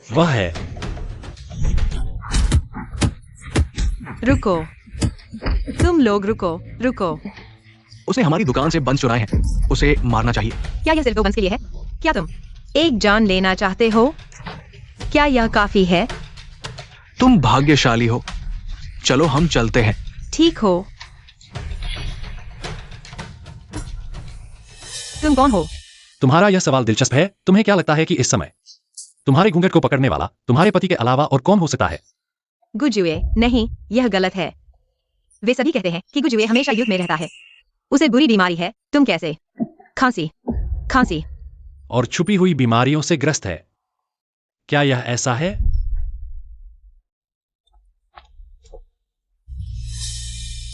वह है। रुको, तुम लोग रुको रुको। उसने हमारी दुकान से बंद चुराए हैं, उसे मारना चाहिए। क्या यह सिर्फ दो बंस के लिए है? क्या तुम एक जान लेना चाहते हो? क्या यह काफी है? तुम भाग्यशाली हो। चलो हम चलते हैं। ठीक हो। तुम कौन हो? तुम्हारा यह सवाल दिलचस्प है। तुम्हें क्या लगता है कि इस समय तुम्हारे घूंघट को पकड़ने वाला तुम्हारे पति के अलावा और कौन हो सकता है? गुजुए, नहीं, यह गलत है। वे सभी कहते हैं कि गुजुए हमेशा युद्ध में रहता है। उसे बुरी बीमारी है। तुम कैसे? खांसी, खांसी। और छुपी हुई बीमारियों से ग्रस्त है। क्या यह ऐसा है?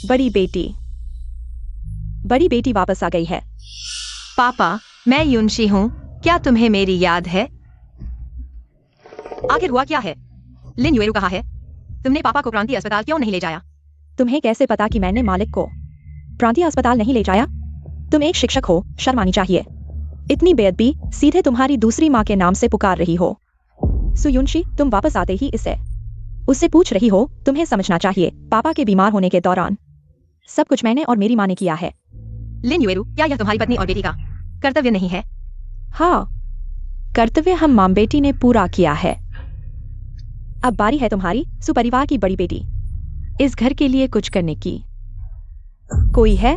बड़ी बेटी वापस आ गई है। पापा, मैं युनशी हूँ। क्या तुम्हें मेरी याद है? आखिर हुआ क्या है? लिन युएरू कहाँ है? तुमने पापा को प्रांतीय अस्पताल क्यों नहीं ले जाया? तुम्हें कैसे पता कि मैंने मालिक को प्रांतीय अस्पताल नहीं ले जाया? तुम एक शिक्षक हो, शर्म आनी चाहिए। इतनी बेअदबी सीधे तुम्हारी दूसरी माँ के नाम से पुकार रही हो। सुयुनशी, तुम वापस आते ही उससे पूछ रही हो। तुम्हें समझना चाहिए, पापा के बीमार होने के दौरान सब कुछ मैंने और मेरी माँ ने किया है। लिन युएरू, क्या यह तुम्हारी पत्नी और बेटी का कर्तव्य नहीं है? हाँ, कर्तव्य हम माँ बेटी ने पूरा किया है। अब बारी है तुम्हारी, सुपरिवार की बड़ी बेटी, इस घर के लिए कुछ करने की। कोई है?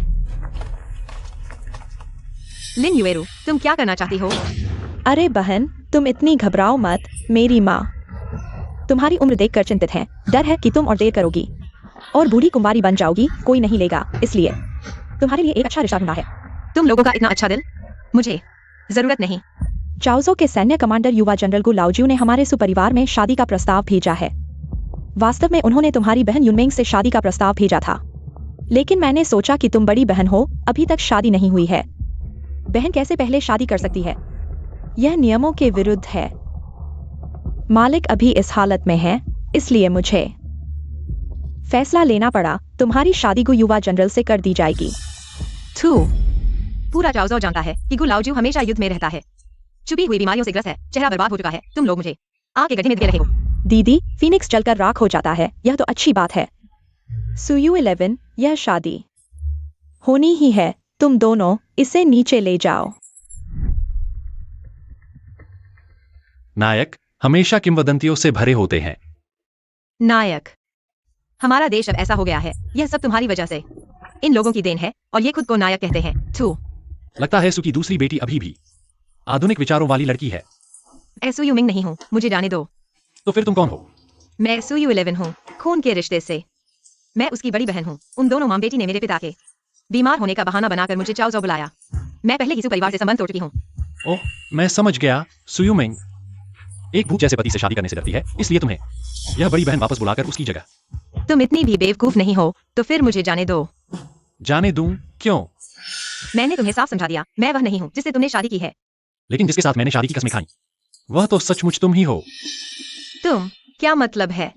लिन युएरू, तुम क्या करना चाहती हो? अरे बहन, तुम इतनी घबराओ मत। मेरी माँ तुम्हारी उम्र देखकर चिंतित है। डर है कि तुम और देर करोगी और बूढ़ी कुंवारी बन जाओगी, कोई नहीं लेगा, इसलिए तुम्हारे लिए एक अच्छा रिश्ता ढूंढा है। तुम लोगों का इतना अच्छा दिल मुझे जरूरत नहीं। चाओजो के सैन्य कमांडर युवा जनरल गु लाओजू ने हमारे सुपरिवार में शादी का प्रस्ताव भेजा है। वास्तव में उन्होंने तुम्हारी बहन युनमेंग से शादी का प्रस्ताव भेजा था, लेकिन मैंने सोचा कि तुम बड़ी बहन हो, अभी तक शादी नहीं हुई है। बहन कैसे पहले शादी कर सकती है? यह नियमों के विरुद्ध है। मालिक अभी इस हालत में है, इसलिए मुझे फैसला लेना पड़ा। तुम्हारी शादी गु युवा जनरल से कर दी जाएगी। थू, पूरा चाओजो जानता है कि गु लाओजू हमेशा युद्ध में रहता है। छुपी हुई बीमारियों से ग्रस्त है, चेहरा बर्बाद हो चुका है। तुम लोग मुझे आगे गड्ढे में दे रहे हो। दीदी, फीनिक्स जलकर राख हो जाता है, यह तो अच्छी बात है। सुयू 11, यह शादी होनी ही है। तुम दोनों इसे नीचे ले जाओ। नायक हमेशा किंवदंतियों से भरे होते हैं। नायक, हमारा देश अब ऐसा हो गया है, यह सब तुम्हारी वजह से। इन लोगों की देन है और ये खुद को नायक कहते हैं। थू। लगता है सु की दूसरी बेटी अभी भी आधुनिक विचारों वाली लड़की है। मैं सुयू मिंग नहीं हूँ, मुझे जाने दो। तो फिर तुम कौन हो? मैं सुयू 11 हूँ, खून के रिश्ते से। मैं उसकी बड़ी बहन हूँ। उन दोनों माँ बेटी ने मेरे पिता के बीमार होने का बहाना बनाकर मुझे चाओजो बुलाया। मैं पहले ही सुपरिवार से संबंध तोड़ चुकी हूँ। ओह, मैं समझ गया। सुयुमिंग एक भूत जैसे पति से शादी करने से डरती है, इसलिए तुम्हें यह बड़ी बहन वापस बुलाकर उसकी जगह। तुम इतनी भी बेवकूफ नहीं हो, तो फिर मुझे जाने दो। जाने दूं? क्यों? मैंने तुम्हें साफ समझा दिया, मैं वह नहीं हूँ जिससे तुमने शादी की है। लेकिन जिसके साथ मैंने शादी की कसमें खाई, वह तो सचमुच तुम ही हो। तुम, क्या मतलब है?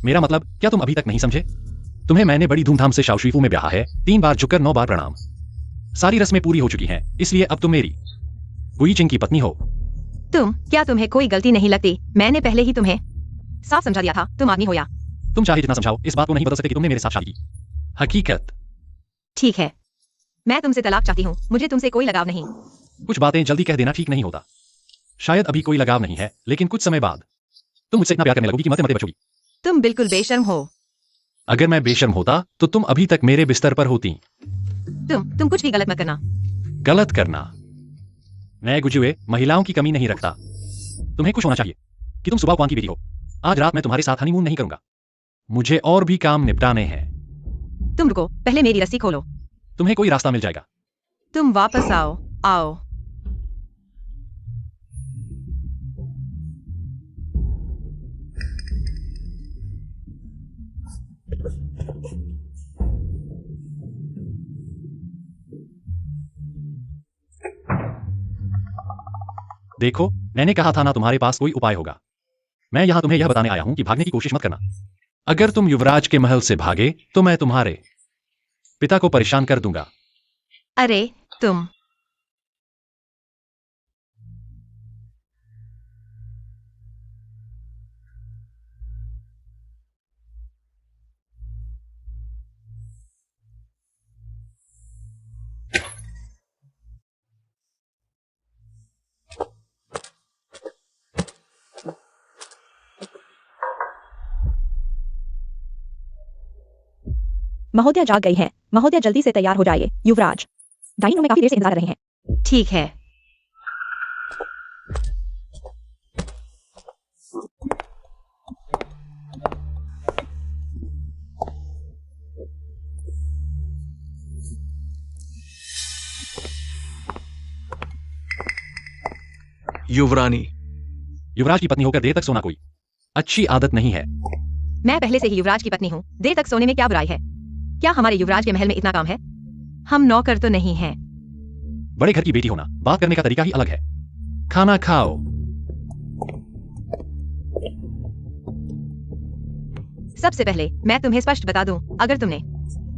मेरा मतलब क्या तुम अभी तक नहीं समझे? तुम्हें मैंने बड़ी धूमधाम से शाओशुइफू में ब्याहा है, 3 बार झुककर 9 बार प्रणाम। सारी रस्में पूरी हो चुकी हैं, इसलिए अब तुम मेरी गुईचिंग की पत्नी हो। क्या तुम्हें कोई गलती नहीं लगती? मैंने पहले ही तुम्हें साफ समझा दिया था, तुम आदमी हो या। तुम चाहे जितना समझाओ, इस बात को नहीं बदल सकते कि तुमने मेरे साथ शादी की। हकीकत। ठीक है, मैं तुमसे तलाक चाहती हूँ, मुझे तुमसे कोई लगाव नहीं। कुछ बातें जल्दी कह देना ठीक नहीं होता। शायद अभी कोई लगाव नहीं है, लेकिन कुछ समय बाद तुम मुझसे इतना प्यार करने लगोगी कि मते मते बचोगी। तुम बिल्कुल बेशर्म हो। अगर मैं बेशर्म होता तो तुम अभी तक मेरे बिस्तर पर होती। तुम कुछ भी गलत मत करना। गलत करना? मैं गुजुए महिलाओं की कमी नहीं रखता। तुम्हें खुश होना चाहिए कि तुम सुबह कौन की बेटी हो। आज रात मैं तुम्हारे साथ हनीमून नहीं करूंगा, मुझे और भी काम निपटाने हैं। तुम रुको, पहले मेरी रस्सी खोलो। तुम्हें कोई रास्ता मिल जाएगा। तुम वापस आओ, आओ। देखो, मैंने कहा था ना तुम्हारे पास कोई उपाय होगा। मैं यहां तुम्हें यह बताने आया हूं कि भागने की कोशिश मत करना। अगर तुम युवराज के महल से भागे तो मैं तुम्हारे पिता को परेशान कर दूंगा। अरे तुम महोदया जाग गई है। महोदया जल्दी से तैयार हो जाइए। युवराज डाइनिंग रूम में काफी देर से इंतजार कर रहे हैं। ठीक है। युवरानी, युवराज की पत्नी होकर देर तक सोना कोई अच्छी आदत नहीं है। मैं पहले से ही युवराज की पत्नी हूँ। देर तक सोने में क्या बुराई है? क्या हमारे युवराज के महल में इतना काम है? हम नौकर तो नहीं हैं। बड़े घर की बेटी होना, बात करने का तरीका ही अलग है। खाना खाओ। सबसे पहले मैं तुम्हें स्पष्ट बता दूं, अगर तुमने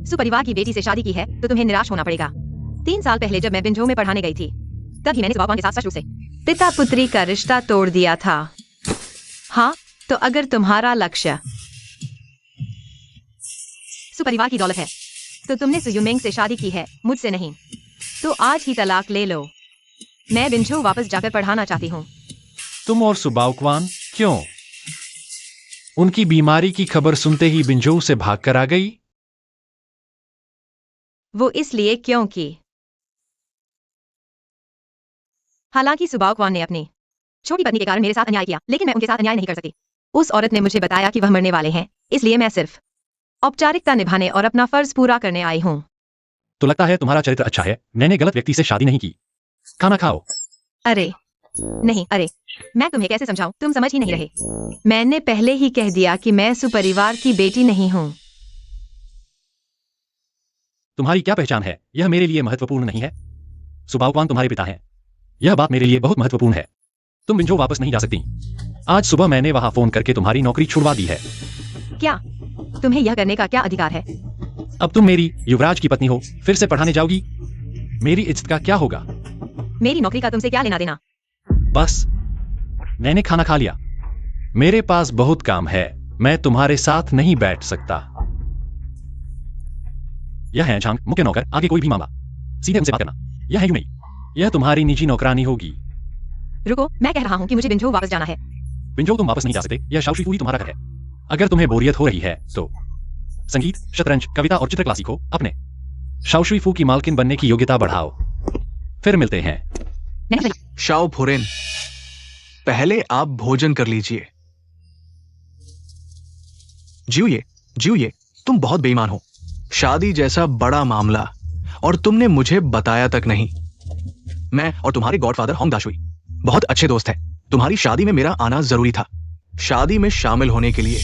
सुपरिवार की बेटी से शादी की है तो तुम्हें निराश होना पड़ेगा। 3 साल पहले जब मैं बिंझो में पढ़ाने गई थी, तभी मैंने सुबाकवान के साथ स्पष्ट रूप से पिता पुत्री का रिश्ता तोड़ दिया था। हाँ, तो अगर तुम्हारा लक्ष्य सुपरिवार की दौलत है तो तुमने सुयुमेंग से शादी की है, मुझसे नहीं। तो आज ही तलाक ले लो। मैं बिंझो वापस जाकर पढ़ाना चाहती हूँ। तुम और सुबाकवान क्यों? उनकी बीमारी की खबर सुनते ही बिंझोउ से भागकर आ गई? वो इसलिए क्योंकि हालांकि सुबाकवान ने अपनी छोटी पत्नी के कारण मेरे साथ अन्याय किया, लेकिन मैं उनके साथ अन्याय नहीं कर सकी। उस औरत ने मुझे बताया कि वह मरने वाले हैं, इसलिए मैं सिर्फ औपचारिकता निभाने और अपना फर्ज पूरा करने आई हूँ। तो लगता है तुम्हारा चरित्र अच्छा है। मैंने गलत व्यक्ति से शादी नहीं की। खाना खाओ। अरे नहीं, अरे मैं तुम्हें कैसे समझाऊं? तुम समझ ही नहीं रहे। मैंने पहले ही कह दिया कि मैं सुपरिवार की बेटी नहीं हूँ। तुम्हारी क्या पहचान है, यह मेरे लिए महत्वपूर्ण नहीं है। सुबाकवान तुम्हारे पिता हैं। यह बात मेरे लिए बहुत महत्वपूर्ण है। तुम बिंझो वापस नहीं जा सकती। आज सुबह मैंने वहां फोन करके तुम्हारी नौकरी छुड़वा दी है। क्या तुम्हें यह करने का क्या अधिकार है? अब तुम मेरी युवराज की पत्नी हो, फिर से पढ़ाने जाओगी? मेरी इज्जत का क्या होगा? मेरी नौकरी का तुमसे क्या लेना देना? बस, मैंने खाना खा लिया। मेरे पास बहुत काम है। मैं तुम्हारे साथ नहीं बैठ सकता। यह है झांग, मुख्य नौकर। आगे कोई भी मामला सीधे उनसे बात करना। यह है यूं नहीं, यह तुम्हारी निजी नौकरानी होगी। रुको, मैं कह रहा हूँ कि मुझे बिंझो वापस जाना है। बिंझो तुम वापस नहीं जा सकते। यह शाओशुई ही तुम्हारा घर है। अगर तुम्हें बोरियत हो रही है तो संगीत, शतरंज, कविता और चित्रकला सीखो। अपने शाओशुई की मालकिन बनने की योग्यता बढ़ाओ। फिर मिलते हैं। नहीं, शाओ फुरेन, पहले आप भोजन कर लीजिए। जियुए, तुम बहुत बेईमान हो। शादी जैसा बड़ा मामला और तुमने मुझे बताया तक नहीं। मैं और तुम्हारे गॉडफादर होंग दाशुई बहुत अच्छे दोस्त हैं। तुम्हारी शादी में मेरा आना जरूरी था, शादी में शामिल होने के लिए।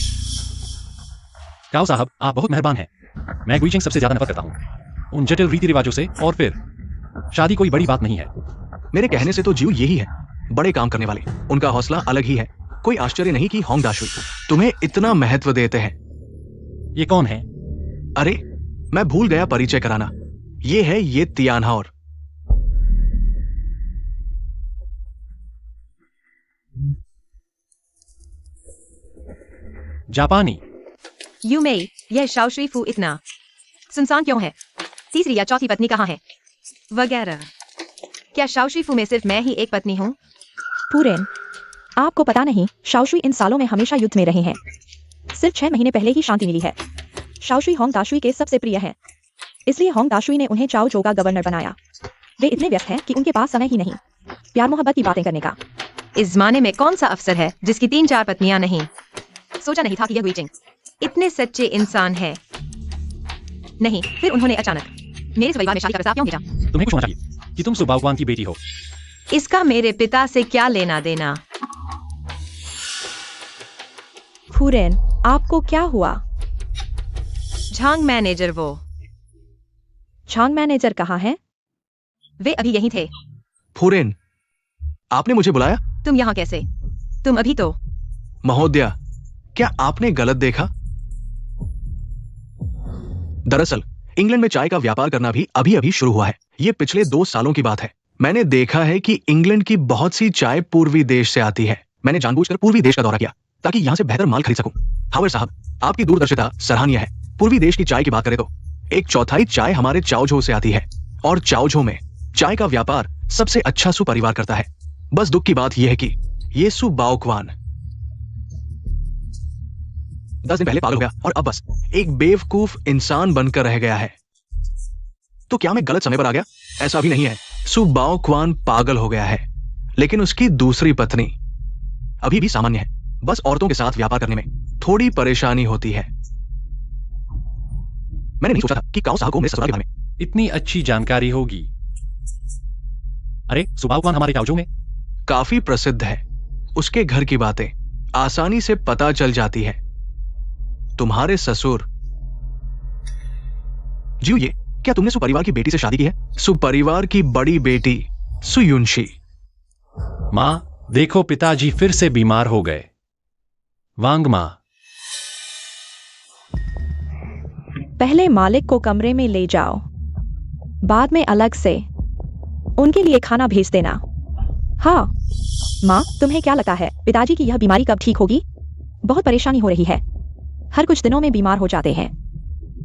काओ साहब, आप बहुत मेहरबान हैं। मैं गुइचेंग सबसे ज्यादा नफरत करता हूं, उन जटिल रीति रिवाजों से। और फिर शादी कोई बड़ी बात नहीं है। मेरे कहने से तो जीव यही है, बड़े काम करने वाले। उनका हौसला अलग ही है। कोई आश्चर्य नहीं कि होंग दाशुई तुम्हें इतना महत्व देते हैं। ये कौन है? अरे, मैं भूल गया परिचय कराना। ये है ये तियानहाओर। जापानी। यूमेई, यह शाओशुई फू इतना सुनसान क्यों है? तीसरी या चौथी पत्नी कहाँ है? वगैरह। क्या शाओशुई फू में सिर्फ मैं ही एक पत्नी हूँ? फुरेन, आपको पता नहीं, शाओशुई इन सालों में हमेशा युद्ध में रहे हैं। सिर्फ 6 महीने पहले ही शांति मिली है। शाओशुई होंग दाशुई के सबसे प्रिय हैं, इसलिए होंग दाशुई ने उन्हें चाओ का गवर्नर बनाया। वे इतने व्यस्त हैं कि उनके पास समय ही नहीं प्यार मोहब्बत की बातें करने का। इस जमाने में कौन सा अफसर है जिसकी 3-4 पत्नियां नहीं? सोचा नहीं था कि यह गुइचेंग इतने सच्चे इंसान है। नहीं, फिर उन्होंने अचानक मेरे परिवार में शादी का प्रस्ताव क्यों भेजा? तुम्हें कुछ होना चाहिए कि तुम सुबाकवान की बेटी हो। इसका मेरे पिता से क्या लेना देना? फुरेन, आपको क्या हुआ? झांग मैनेजर, वो झांग मैनेजर कहाँ है? वे अभी यहीं थे। फुरेन, आपने मुझे बुलाया? तुम यहाँ कैसे? तुम अभी तो महोदया, क्या आपने गलत देखा? दरअसल इंग्लैंड में चाय का व्यापार करना भी अभी अभी शुरू हुआ है। ये पिछले 2 सालों की बात है। मैंने देखा है कि इंग्लैंड की बहुत सी चाय पूर्वी देश से आती है। मैंने जानबूझकर पूर्वी देश का दौरा किया ताकि यहाँ से बेहतर माल खरीद सकूं। हावर साहब, आपकी दूरदर्शिता सराहनीय है। पूर्वी देश की चाय की बात करें तो 1/4 चाय हमारे चाओझो से आती है और चाओझो में चाय का व्यापार सबसे अच्छा सुपरिवार करता है। बस दुख की बात यह है कि ये सुबाओक्वान 10 दिन पहले पागल हो गया और अब बस एक बेवकूफ इंसान बनकर रह गया है। तो क्या मैं गलत समय पर आ गया? ऐसा भी नहीं है। सु बाओ क्वान पागल हो गया है, लेकिन उसकी दूसरी पत्नी अभी भी सामान्य है। बस औरतों के साथ व्यापार करने में थोड़ी परेशानी होती है। मैंने नहीं सोचा था कि काओ साहब को मेरे ससुराल के बारे में इतनी अच्छी जानकारी होगी। अरे सुबाउक्वान हमारे चाओजो में काफी प्रसिद्ध है। उसके घर की बातें आसानी से पता चल जाती है। तुम्हारे ससुर जियो, ये क्या तुमने सुपरिवार की बेटी से शादी की है? सुपरिवार की बड़ी बेटी सुयुनशी। माँ देखो, पिताजी फिर से बीमार हो गए। वांग माँ, पहले मालिक को कमरे में ले जाओ, बाद में अलग से उनके लिए खाना भेज देना। हाँ माँ, तुम्हें क्या लगता है पिताजी की यह बीमारी कब ठीक होगी? बहुत परेशानी हो रही है, हर कुछ दिनों में बीमार हो जाते हैं।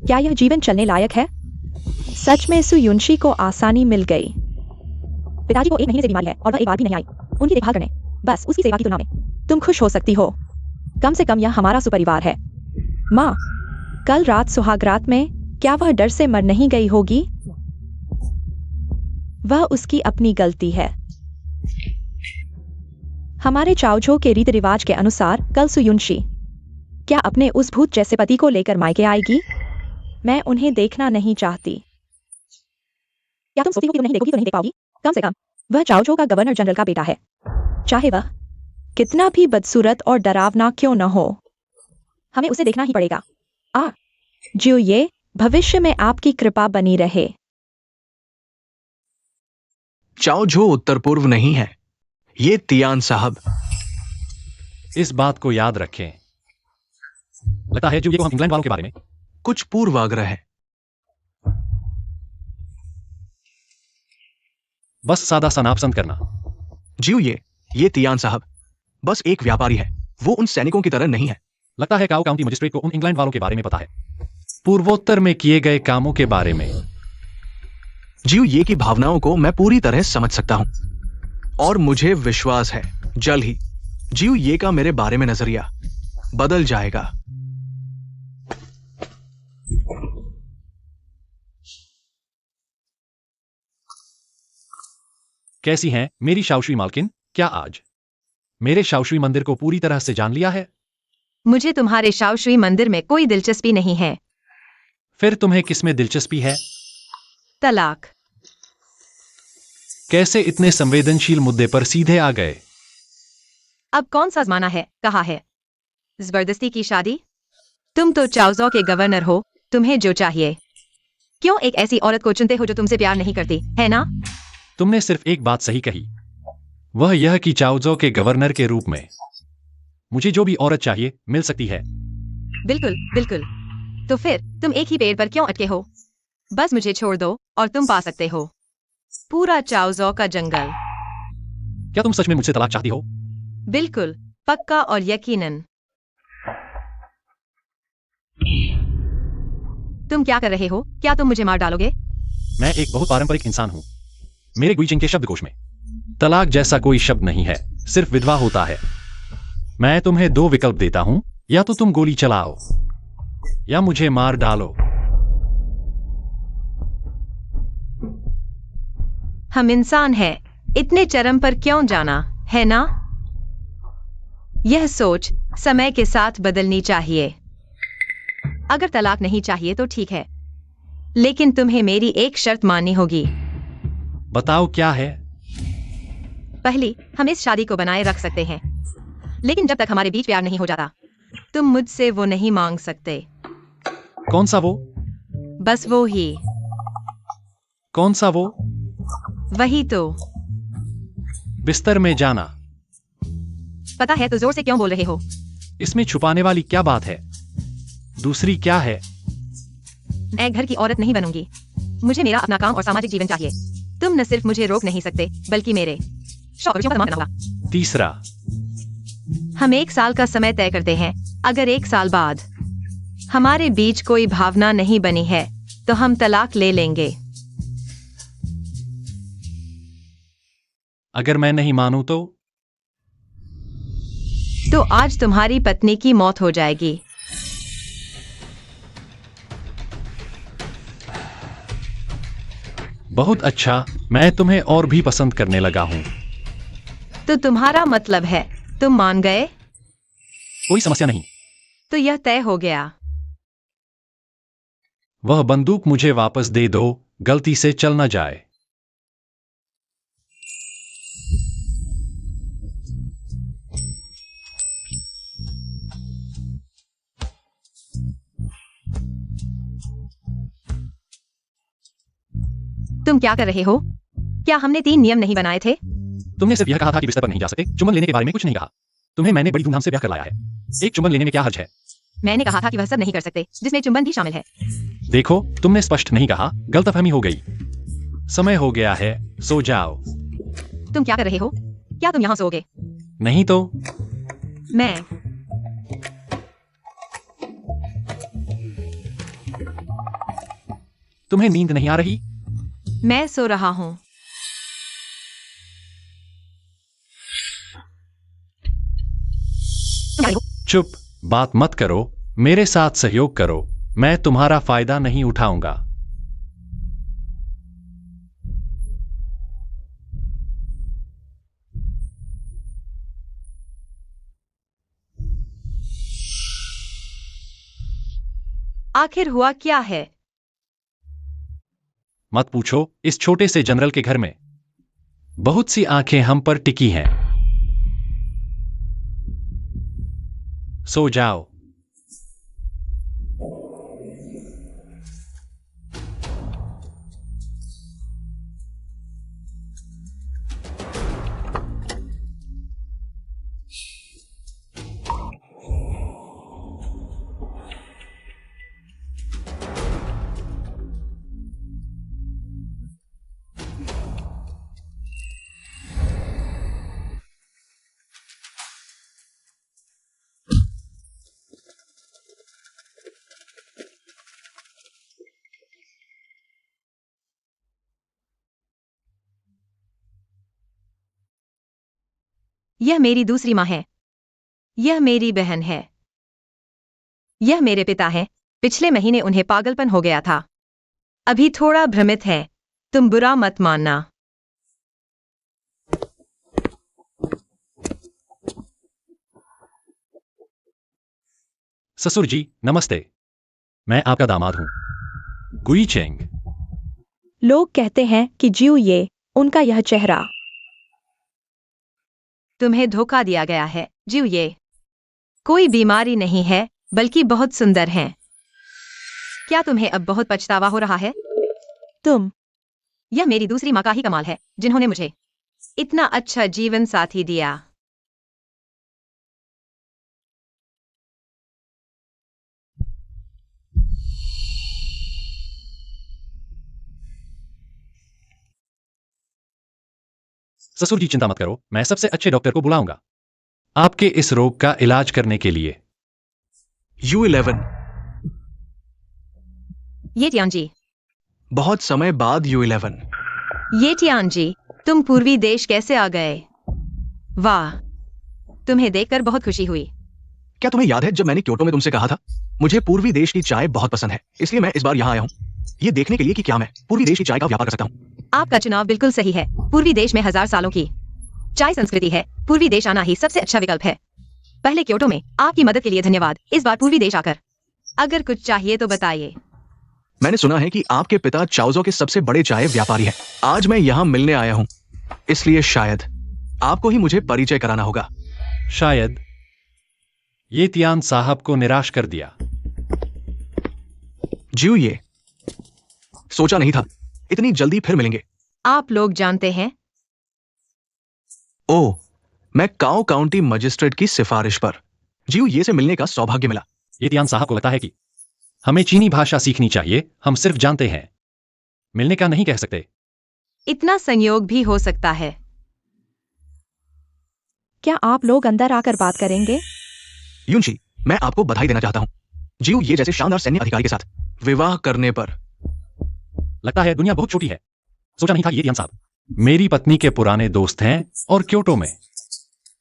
क्या यह जीवन चलने लायक है? सच में सुयुनशी को आसानी मिल गई। पिताजी को 1 महीने से बीमारी है और वह एक बार भी नहीं आई उनकी देखभाल करने। बस उसकी सेवा की तुलना में तुम खुश हो सकती हो। कम से कम यह हमारा सुपरिवार है। माँ, कल रात सुहागरात में क्या वह डर से मर नहीं गई होगी? वह उसकी अपनी गलती है। हमारे चाओजो के रीति रिवाज के अनुसार कल सुयुनशी क्या अपने उस भूत जैसे पति को लेकर मायके आएगी? मैं उन्हें देखना नहीं चाहती। क्या तुम सोचती हो कि उन्हें देखोगी तो नहीं देख पाओगी? कम से कम वह चाओजो का गवर्नर जनरल का बेटा है, चाहे वह कितना भी बदसूरत और डरावना क्यों न हो। हमें उसे देखना ही पड़ेगा। जियो, ये भविष्य में आपकी कृपा बनी रहे। चाओजो उत्तर पूर्व नहीं है, ये तियान साहब। इस बात को याद रखें। लगता है जो ये को हम इंग्लैंड वालों के बारे में कुछ पूर्वाग्रह है। बस सादा सा नापसंद करना। जियो, ये तियान साहब बस एक व्यापारी है, वो उन सैनिकों की तरह नहीं है। लगता है काओ काउंटी मजिस्ट्रेट को उन इंग्लैंड वालों के बारे में पता है, पूर्वोत्तर में किए गए कामों के बारे में। जियो, ये की भावनाओं को मैं पूरी तरह समझ सकता हूं और मुझे विश्वास है जल्द ही जियो ये का मेरे बारे में नजरिया बदल जाएगा। कैसी हैं मेरी शाओशुई मालकिन? क्या आज मेरे शाओशुई मंदिर को पूरी तरह से जान लिया है? मुझे तुम्हारे शाओशुई मंदिर में कोई दिलचस्पी नहीं है। फिर तुम्हें किसमें दिलचस्पी है? तलाक। कैसे इतने संवेदनशील मुद्दे पर सीधे आ गए? अब कौन सा जमाना है, कहा है जबरदस्ती की शादी? तुम तो चाओजो के गवर्नर हो, तुम्हें जो चाहिए। क्यों एक ऐसी औरत को चुनते हो जो तुमसे प्यार नहीं करती, है ना? तुमने सिर्फ एक बात सही कही, वह यह कि चाओजो के गवर्नर के रूप में मुझे जो भी औरत चाहिए मिल सकती है। बिल्कुल बिल्कुल। तो फिर तुम एक ही पेड़ पर क्यों अटके हो? बस मुझे छोड़ दो और तुम पा सकते हो पूरा चाओजो का जंगल। क्या तुम सच में मुझसे तलाक चाहती हो? बिल्कुल, पक्का और यकीनन। तुम क्या कर रहे हो? क्या तुम मुझे मार डालोगे? मैं एक बहुत पारंपरिक इंसान हूं। मेरे गुईजिंग के शब्दकोश में तलाक जैसा कोई शब्द नहीं है, सिर्फ विधवा होता है। मैं तुम्हें 2 विकल्प देता हूं, या तो तुम गोली चलाओ या मुझे मार डालो। हम इंसान हैं, इतने चरम पर क्यों जाना, है ना? यह सोच समय के साथ बदलनी चाहिए। अगर तलाक नहीं चाहिए तो ठीक है, लेकिन तुम्हें मेरी एक शर्त माननी होगी। बताओ क्या है? पहली, हम इस शादी को बनाए रख सकते हैं, लेकिन जब तक हमारे बीच प्यार नहीं हो जाता तुम मुझसे वो नहीं मांग सकते। कौन सा वो? बस वो ही। कौन सा वो? वही तो। बिस्तर में जाना। पता है तो जोर से क्यों बोल रहे हो? इसमें छुपाने वाली क्या बात है? दूसरी क्या है? मैं घर की औरत नहीं बनूंगी। मुझे मेरा अपना काम और सामाजिक जीवन चाहिए। तुम न सिर्फ मुझे रोक नहीं सकते बल्कि मेरे शौक का सम्मान करना होगा। तीसरा, हम 1 साल का समय तय करते हैं। अगर 1 साल बाद हमारे बीच कोई भावना नहीं बनी है तो हम तलाक ले लेंगे। अगर मैं नहीं मानूं तो आज तुम्हारी पत्नी की मौत हो जाएगी। बहुत अच्छा, मैं तुम्हें और भी पसंद करने लगा हूं। तो तुम्हारा मतलब है तुम मान गए? कोई समस्या नहीं। तो यह तय हो गया। वह बंदूक मुझे वापस दे दो, गलती से चल न जाए। तुम क्या कर रहे हो? क्या हमने 3 नियम नहीं बनाए थे? तुमने सिर्फ यह कहा था कि बिस्तर पर नहीं जा सकते, चुंबन लेने के बारे में कुछ नहीं कहा। तुम्हें मैंने बड़ी धूमधाम से ब्याह कर लाया है। एक चुंबन लेने में क्या हर्ज है? मैंने कहा था कि वह सब नहीं कर सकते, जिसमें चुंबन भी शामिल है। देखो, तुमने स्पष्ट नहीं कहा, गलतफहमी हो गई। समय हो गया है, सो जाओ। तुम क्या कर रहे हो? क्या तुम यहाँ सोओगे? नहीं तो। मैं तुम्हें नींद नहीं आ रही? मैं सो रहा हूँ। चुप, बात मत करो, मेरे साथ सहयोग करो, मैं तुम्हारा फायदा नहीं उठाऊंगा। आखिर हुआ क्या है? मत पूछो, इस छोटे से जनरल के घर में बहुत सी आंखें हम पर टिकी हैं। सो जाओ। यह मेरी दूसरी माँ है। यह मेरी बहन है। यह मेरे पिता हैं। पिछले महीने उन्हें पागलपन हो गया था। अभी थोड़ा भ्रमित है। तुम बुरा मत मानना। ससुर जी, नमस्ते। मैं आपका दामाद हूं, गुई चेंग। लोग कहते हैं कि जियो ये, उनका यह चेहरा। तुम्हें धोखा दिया गया है, जियो ये। कोई बीमारी नहीं है, बल्कि बहुत सुंदर हैं। क्या तुम्हें अब बहुत पछतावा हो रहा है? तुम यह मेरी दूसरी माँ का ही कमाल है, जिन्होंने मुझे इतना अच्छा जीवन साथी दिया। ससुर जी, चिंता मत करो, मैं सबसे अच्छे डॉक्टर को बुलाऊंगा आपके इस रोग का इलाज करने के लिए। U11। ये टियान जी। बहुत समय बाद U11। ये टियान जी, तुम पूर्वी देश कैसे आ गए? वाह, तुम्हें देखकर बहुत खुशी हुई। क्या तुम्हें याद है जब मैंने क्योटो में तुमसे कहा था मुझे पूर्वी देश की चाय बहुत पसंद है, इसलिए मैं इस बार यहाँ आया हूँ ये देखने के लिए कि क्या मैं पूर्वी देश की चाय का व्यापार कर सकता हूँ। आपका चुनाव बिल्कुल सही है। पूर्वी देश में 1000 सालों की चाय संस्कृति है। पूर्वी देश आना ही सबसे अच्छा विकल्प है। पहले क्योटो में आपकी मदद के लिए धन्यवाद। इस बार पूर्वी देश आकर अगर कुछ चाहिए तो बताइए। मैंने सुना है कि आपके पिता चाओजो के सबसे बड़े चाय व्यापारी हैं। आज मैं यहाँ मिलने आया हूँ, इसलिए शायद आपको ही मुझे परिचय कराना होगा। शायद ये तियान साहब को निराश कर दिया। जियो ये, सोचा नहीं था इतनी जल्दी फिर मिलेंगे। आप लोग जानते हैं, ओह, मैं काओ काउंटी मजिस्ट्रेट की सिफारिश पर जियो ये से मिलने का सौभाग्य मिला। ये तियान साहब को लगता है कि हमें चीनी भाषा सीखनी चाहिए, हम सिर्फ जानते हैं, मिलने का नहीं कह सकते। इतना संयोग भी हो सकता है। क्या आप लोग अंदर आकर बात करेंगे? यूनशी, मैं आपको बधाई देना चाहता हूँ जियो ये जैसे शानदार सैन्य अधिकारी के साथ विवाह करने पर। लगता है दुनिया बहुत छोटी है। सोचा नहीं था ये तियान साहब मेरी पत्नी के पुराने दोस्त हैं और क्योटो में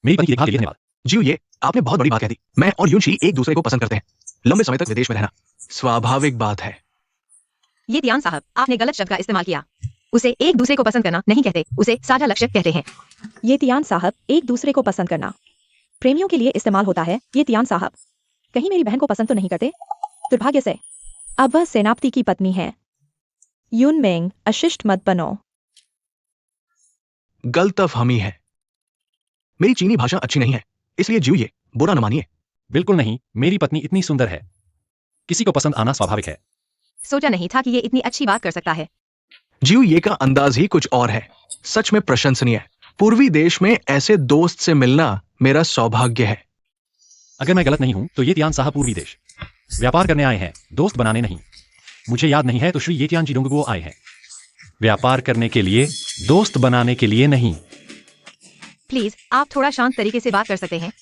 मेरी पत्नी की देखभाल के लिए धन्यवाद। जियो ये, आपने बहुत बड़ी बात कह दी। मैं और यूनशी एक दूसरे को पसंद करते हैं। लंबे समय तक विदेश में रहना स्वाभाविक बात है। ये तियान साहब, आपने गलत शब्द का इस्तेमाल किया। उसे एक दूसरे को पसंद करना नहीं कहते, उसे साझा लक्ष्य कहते हैं। ये तियान साहब, एक दूसरे को पसंद करना प्रेमियों के लिए इस्तेमाल होता है। ये तियान साहब कहीं मेरी बहन को पसंद तो नहीं करते? दुर्भाग्य से अब वह सेनापति की पत्नी है। यूनमेंग, अशिष्ट मत बनो। गलतफहमी है। मेरी चीनी भाषा अच्छी नहीं है, इसलिए जीव ये बुरा न मानिए। बिल्कुल नहीं, मेरी पत्नी इतनी सुंदर है, किसी को पसंद आना स्वाभाविक है। सोचा नहीं था कि ये इतनी अच्छी बात कर सकता है। जीव ये का अंदाज ही कुछ और है। सच में प्रशंसनीय। पूर्वी देश में ऐसे दोस्त से मिलना मेरा सौभाग्य है। अगर मैं गलत नहीं हूं तो ये तियान साहब पूर्वी देश व्यापार करने आए हैं, दोस्त बनाने नहीं। मुझे याद नहीं है तो श्री येतियान जी डोंगुओ आए हैं व्यापार करने के लिए, दोस्त बनाने के लिए नहीं। प्लीज आप थोड़ा शांत तरीके से बात कर सकते हैं?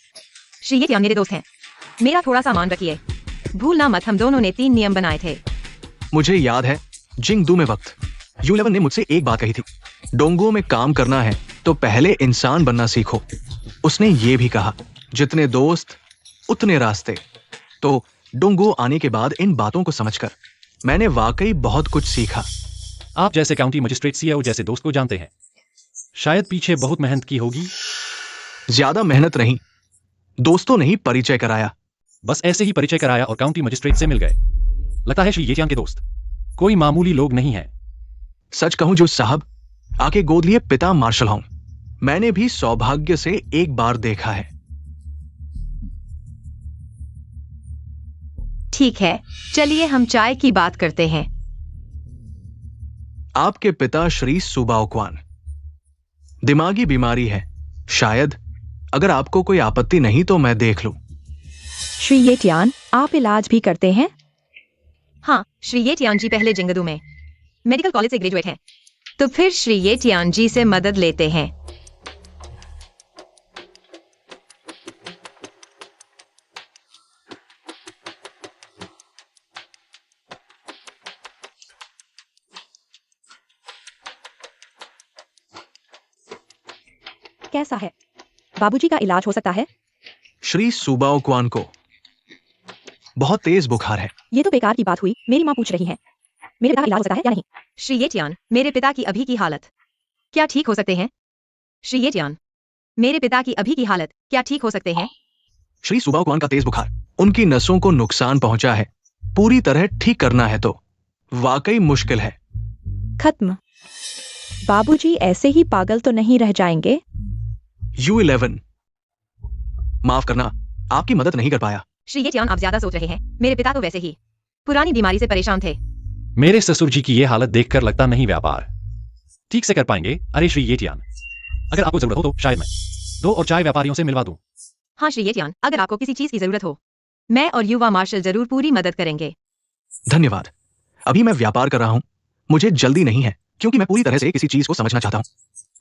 श्री येतियान मेरे दोस्त हैं, मेरा थोड़ा सा मान रखिए। भूलना मत, हम दोनों ने 3 नियम बनाए थे। मुझे याद है जिंगदू में वक्त U11 ने मुझसे एक बात कही थी, डोंगुओ में काम करना है तो पहले इंसान बनना सीखो। उसने ये भी कहा, जितने दोस्त उतने रास्ते। तो डोंगुओ आने के बाद इन बातों को समझकर मैंने वाकई बहुत कुछ सीखा। आप जैसे काउंटी मजिस्ट्रेट सीएओ जैसे दोस्त को जानते हैं, शायद पीछे बहुत मेहनत की होगी। ज्यादा मेहनत नहीं, दोस्तों ने ही परिचय कराया। बस ऐसे ही परिचय कराया और काउंटी मजिस्ट्रेट से मिल गए। लगता है श्री येतियान के दोस्त कोई मामूली लोग नहीं है। सच कहूं जो साहब, आके गोद लिए पिता मार्शल होंग मैंने भी सौभाग्य से एक बार देखा है। ठीक है, चलिए हम चाय की बात करते हैं। आपके पिता श्री सुबाओक्वान, दिमागी बीमारी है शायद। अगर आपको कोई आपत्ति नहीं तो मैं देख लूं। श्री येटियान, आप इलाज भी करते हैं? हाँ, श्री येटियान जी पहले जिंगदू में मेडिकल कॉलेज से ग्रेजुएट हैं, तो फिर श्री येटियान जी से मदद लेते हैं। कैसा है? बाबूजी का इलाज हो सकता है? श्री सुबाओक्वान को बहुत तेज बुखार है। ये तो बेकार की बात हुई। मेरी माँ पूछ रही है, मेरे पिता का इलाज हो सकता है या नहीं? श्री येटियान, मेरे पिता की अभी की हालत क्या ठीक हो सकते हैं? श्री येटियान, मेरे पिता की अभी की हालत क्या ठीक हो सकते हैं? श्री सुबाओक्वान का तेज बुखार उनकी नसों को नुकसान पहुंचा है। पूरी तरह ठीक करना है तो वाकई मुश्किल है। खत्म। बाबूजी ऐसे ही पागल तो नहीं रह जाएंगे? U11, माफ करना, आपकी मदद नहीं कर पाया। श्री येटियान, आप ज्यादा सोच रहे हैं। मेरे पिता तो वैसे ही पुरानी बीमारी से परेशान थे। मेरे ससुर जी की ये हालत देखकर लगता नहीं व्यापार ठीक से कर पाएंगे। अरे श्री येटियान, अगर आपको जरूरत हो तो शायद मैं 2 और चाय व्यापारियों से मिलवा दूं। हाँ श्री येटियान, अगर आपको किसी चीज की जरूरत हो, मैं और युवा मार्शल जरूर पूरी मदद करेंगे। धन्यवाद। अभी मैं व्यापार कर रहा हूं, मुझे जल्दी नहीं है क्योंकि मैं पूरी तरह से किसी चीज को समझना चाहता हूं।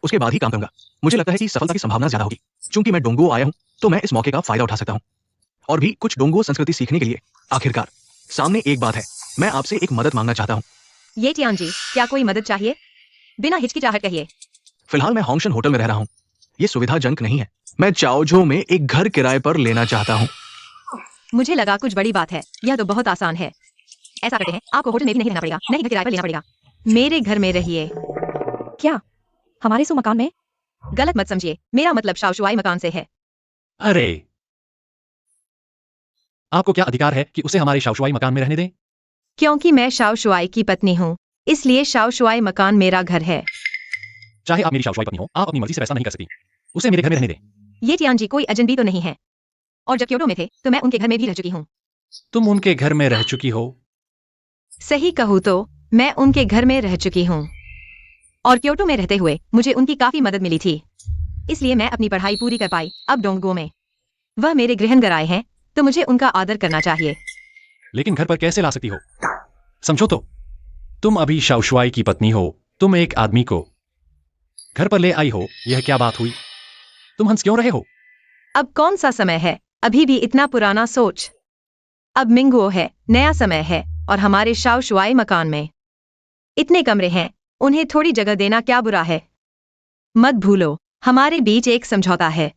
उसके बाद ही काम करूंगा। मुझे लगता है कि सफलता की संभावना ज्यादा होगी। चूंकि मैं डोंगुओ आया हूं तो मैं इस मौके का फायदा उठा सकता हूं और भी कुछ डोंगुओ संस्कृति सीखने के लिए। आखिरकार सामने एक बात है, मैं आपसे एक मदद मांगना चाहता हूं। येटियान जी, क्या कोई मदद चाहिए? बिना हिचकिचाहट कहिए। फिलहाल मैं होंगशन होटल में रह रहा हूं। ये सुविधाजनक नहीं है। मैं चाओझो में एक घर किराए पर लेना चाहता हूं। मुझे लगा कुछ बड़ी बात है। यह तो बहुत आसान है। ऐसा करते हैं, आपको होटल में भी नहीं रहना पड़ेगा, नहीं घर किराए पर लेना पड़ेगा। मेरे घर में रहिए। क्या? हमारे सो मकान में? गलत मत समझिए, मेरा मतलब शाओशुआई मकान से है। अरे, आपको क्या अधिकार है कि उसे हमारे शाओशुआई मकान में रहने दें? क्योंकि मैं शाओशुआई की पत्नी हूँ, इसलिए शाओशुआई मकान मेरा घर है। चाहे आप मेरी शाओशुआई पत्नी हो, आप अपनी मर्जी से वैसा नहीं कर सकती। उसे मेरे घर में रहने दें। येटियान जी कोई अजनबी तो नहीं है। और जब क्योटो में थे तो मैं उनके घर में भी रह चुकी हूँ। तुम उनके घर में रह चुकी हो? सही कहूँ तो मैं उनके घर में रह चुकी हूँ और क्योटो में रहते हुए मुझे उनकी काफी मदद मिली थी, इसलिए मैं अपनी पढ़ाई पूरी कर पाई। अब डोंगुओ में वह मेरे गृहनगर आए हैं तो मुझे उनका आदर करना चाहिए। लेकिन घर पर कैसे ला सकती हो? समझो तो, तुम अभी शाओशुआई की पत्नी हो, तुम एक आदमी को घर पर ले आई हो। यह क्या बात हुई? तुम हंस क्यों रहे हो? अब कौन सा समय है, अभी भी इतना पुराना सोच। अब मिंगुओ है, नया समय है और हमारे शाओशुआई मकान में इतने कमरे हैं, उन्हें थोड़ी जगह देना क्या बुरा है? मत भूलो, हमारे बीच एक समझौता है।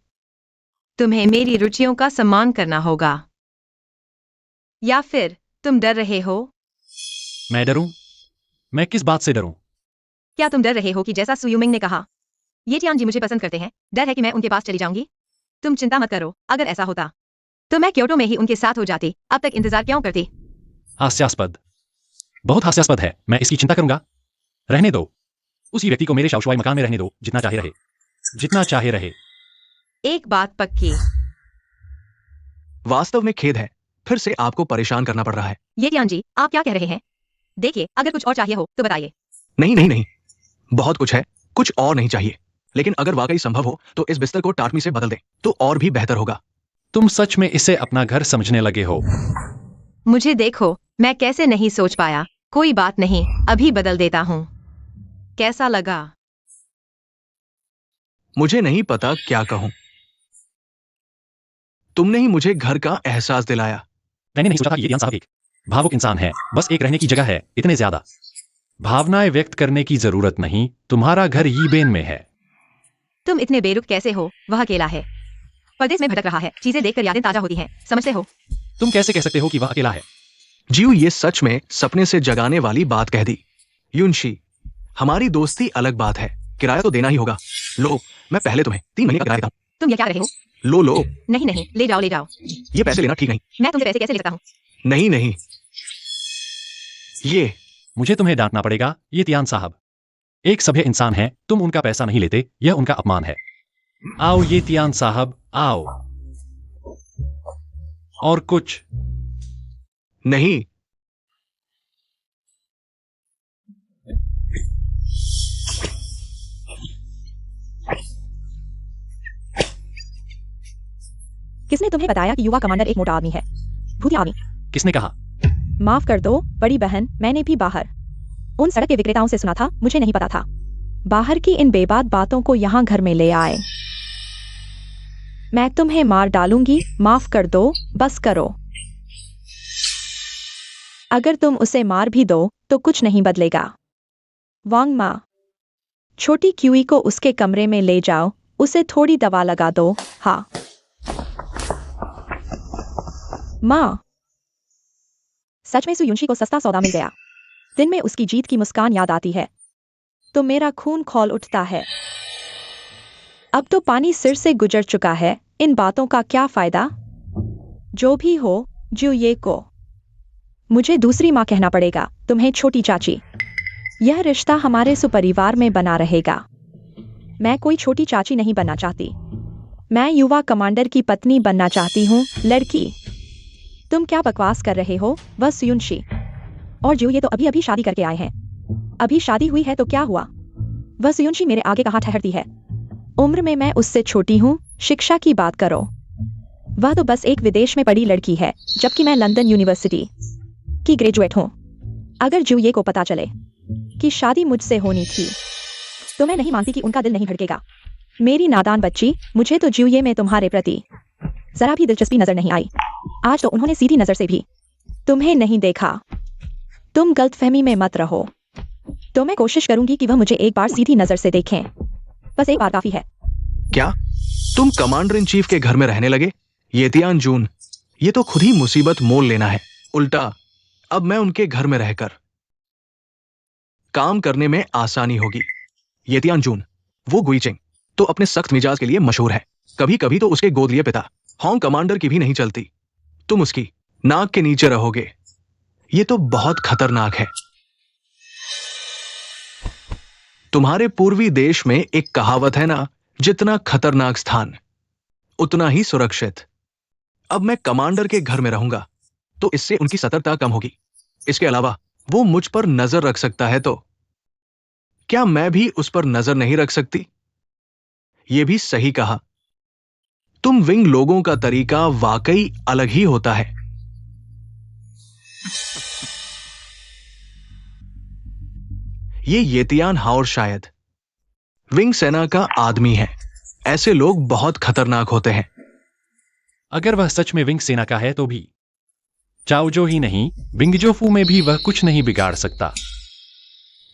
तुम्हें मेरी रुचियों का सम्मान करना होगा। या फिर तुम डर रहे हो? मैं डरूं? मैं किस बात से डरूं? क्या तुम डर रहे हो कि जैसा सुयुमिंग ने कहा, ये टियान जी मुझे पसंद करते हैं? डर है कि मैं उनके पास चली जाऊंगी? तुम चिंता मत करो, अगर ऐसा होता तो मैं क्योटो में ही उनके साथ हो जाती। अब तक इंतजार क्यों करती? हास्यास्पद, बहुत हास्यास्पद है। मैं इसकी चिंता करूंगा। रहने दो उसी व्यक्ति को मेरे शाउशवाई मकान में रहने दो, जितना चाहे रहे, जितना चाहे रहे। एक बात पक्की, वास्तव में खेद है, फिर से आपको परेशान करना पड़ रहा है। ये टियान जी आप क्या कह रहे हैं? देखिए, अगर कुछ और चाहिए हो तो बताइए। नहीं नहीं नहीं, बहुत कुछ है, कुछ और नहीं चाहिए। लेकिन अगर वाकई संभव हो तो इस बिस्तर को टाटमी से बदल दें, तो और भी बेहतर होगा। तुम सच में इसे अपना घर समझने लगे हो? मुझे देखो, मैं कैसे नहीं सोच पाया। कोई बात नहीं, अभी बदल देता हूँ। कैसा लगा? मुझे नहीं पता क्या कहूं। तुमने ही मुझे घर का एहसास दिलाया। मैंने नहीं सोचा था कि ये टियान साहब एक भावुक इंसान है। बस एक रहने की जगह है, इतने ज्यादा भावनाएं व्यक्त करने की जरूरत नहीं। तुम्हारा घर यीबेन में है। तुम इतने बेरुख कैसे हो? वह अकेला है, परदेश में भटक रहा है। चीजें देखकर यादें ताजा होती हैं, समझते हो? तुम कैसे कह सकते हो कि वह अकेला है? जियो ये सच में सपने से जगाने वाली बात कह दी। युनशी, हमारी दोस्ती अलग बात है, किराया तो देना ही होगा। लो, मैं पहले तुम्हें 3 महीने का किराया देता हूं। तुम ये क्या रहे हो? लो लो, नहीं नहीं, ले जाओ ले जाओ। ये पैसे लेना ठीक नहीं। मैं तुमसे पैसे कैसे ले सकता हूँ? नहीं नहीं, ये मुझे तुम्हें डांटना पड़ेगा, ये टियान साहब एक सभ्य इंसान है। तुम उनका पैसा नहीं लेते, यह उनका अपमान है। आओ ये टियान साहब, आओ। और कुछ नहीं। किसने तुम्हें बताया कि युवा कमांडर एक मोटा आदमी है? भूतिया आदमी। किसने कहा? माफ कर दो बड़ी बहन, मैंने भी बाहर उन सड़क के विक्रेताओं से सुना था, मुझे नहीं पता था। बाहर की इन बेबात बातों को यहाँ घर में ले आए। मैं तुम्हें मार डालूंगी, माफ कर दो, बस करो। अगर तुम उसे मार भी दो तो कुछ नहीं बदलेगा। वांग माँ, छोटी क्यूई को उसके कमरे में ले जाओ, उसे थोड़ी दवा लगा दो। हाँ माँ। सच में सुयुंशी को सस्ता सौदा मिल गया। दिन में उसकी जीत की मुस्कान याद आती है तो मेरा खून खौल उठता है। अब तो पानी सिर से गुजर चुका है, इन बातों का क्या फायदा? जो भी हो, जुये को मुझे दूसरी माँ कहना पड़ेगा, तुम्हें छोटी चाची। यह रिश्ता हमारे सुपरिवार में बना रहेगा। मैं कोई छोटी चाची नहीं बनना चाहती। मैं युवा कमांडर की पत्नी बनना चाहती हूँ, लड़की। तुम क्या बकवास कर रहे हो? वह सुयुंशी और जुये तो अभी अभी शादी करके आए हैं। अभी शादी हुई है तो क्या हुआ? वह सुयुंशी मेरे आगे कहाँ ठहरती है? उम्र में मैं उससे छोटी हूँ। शिक्षा की बात करो, वह तो बस एक विदेश में पढ़ी लड़की है, जबकि मैं लंदन यूनिवर्सिटी की ग्रेजुएट हूँ। अगर जुये को पता चले कि शादी मुझसे होनी थी तो मैं नहीं मानती कि उनका दिल नहीं धड़केगा। मेरी नादान बच्ची, मुझे तो जुये में तुम्हारे प्रति जरा भी दिलचस्पी नजर नहीं आई। आज तो उन्होंने सीधी नजर से भी तुम्हें नहीं देखा। तुम गलतफहमी में मत रहो। तो मैं कोशिश करूंगी कि वह मुझे एक बार सीधी नजर से देखें। बस एक बार काफी है। क्या तुम कमांडर इन चीफ के घर में रहने लगे? ये तियान जून, ये तो खुद ही मुसीबत मोल लेना है। उल्टा अब मैं उनके घर में रहकर काम करने में आसानी होगी। ये तियान जून, वो गुईचेंग तो अपने सख्त मिजाज के लिए मशहूर है। कभी कभी तो उसके गोद लिए पिता होंग कमांडर की भी नहीं चलती। तुम उसकी नाक के नीचे रहोगे। ये तो बहुत खतरनाक है। तुम्हारे पूर्वी देश में एक कहावत है ना, जितना खतरनाक स्थान उतना ही सुरक्षित। अब मैं कमांडर के घर में रहूंगा तो इससे उनकी सतर्कता कम होगी। इसके अलावा वो मुझ पर नजर रख सकता है, तो क्या मैं भी उस पर नजर नहीं रख सकती? ये भी सही कहा। तुम विंग लोगों का तरीका वाकई अलग ही होता है। ये येतियान हाउर शायद विंग सेना का आदमी है। ऐसे लोग बहुत खतरनाक होते हैं। अगर वह सच में विंग सेना का है तो भी चाओजो ही नहीं, विंगजोफू में भी वह कुछ नहीं बिगाड़ सकता।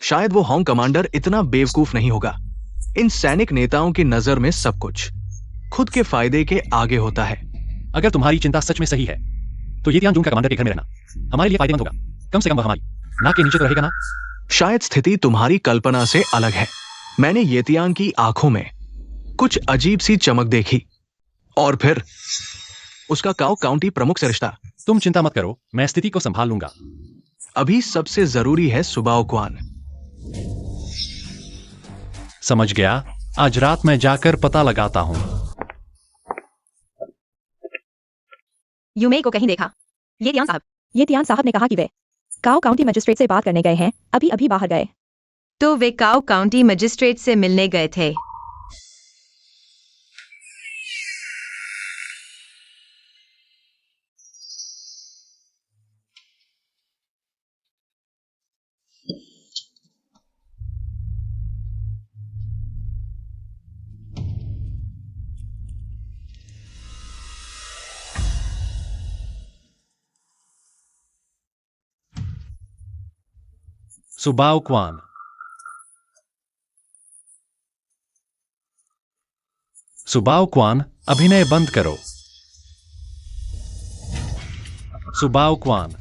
शायद वो होंग कमांडर इतना बेवकूफ नहीं होगा। इन सैनिक नेताओं की नजर में सब कुछ खुद के फायदे के आगे होता है। अगर तुम्हारी चिंता सच में सही है तो ये तियान जून का कमांडर के घर में रहना हमारे लिए फायदेमंद होगा। कम से कम वह हमारी नाक के नीचे तो रहेगा ना। शायद स्थिति तुम्हारी कल्पना से अलग है। मैंने येतियांग की आंखों में कुछ अजीब सी चमक देखी और फिर उसका काओ काउंटी प्रमुख से रिश्ता। तुम चिंता मत करो, मैं स्थिति को संभाल लूंगा। अभी सबसे जरूरी है सुबाओ क्वान। समझ गया, आज रात मैं जाकर पता लगाता हूं। यूमे को कहीं देखा? ये तियान साहब। ये तियान साहब ने कहा कि वे काओ काउंटी मजिस्ट्रेट से बात करने गए हैं, अभी अभी बाहर गए। तो वे काओ काउंटी मजिस्ट्रेट से मिलने गए थे। सुबाओ क्वान। सुबाओ क्वान, अभिनय बंद करो। सुबाओ क्वान।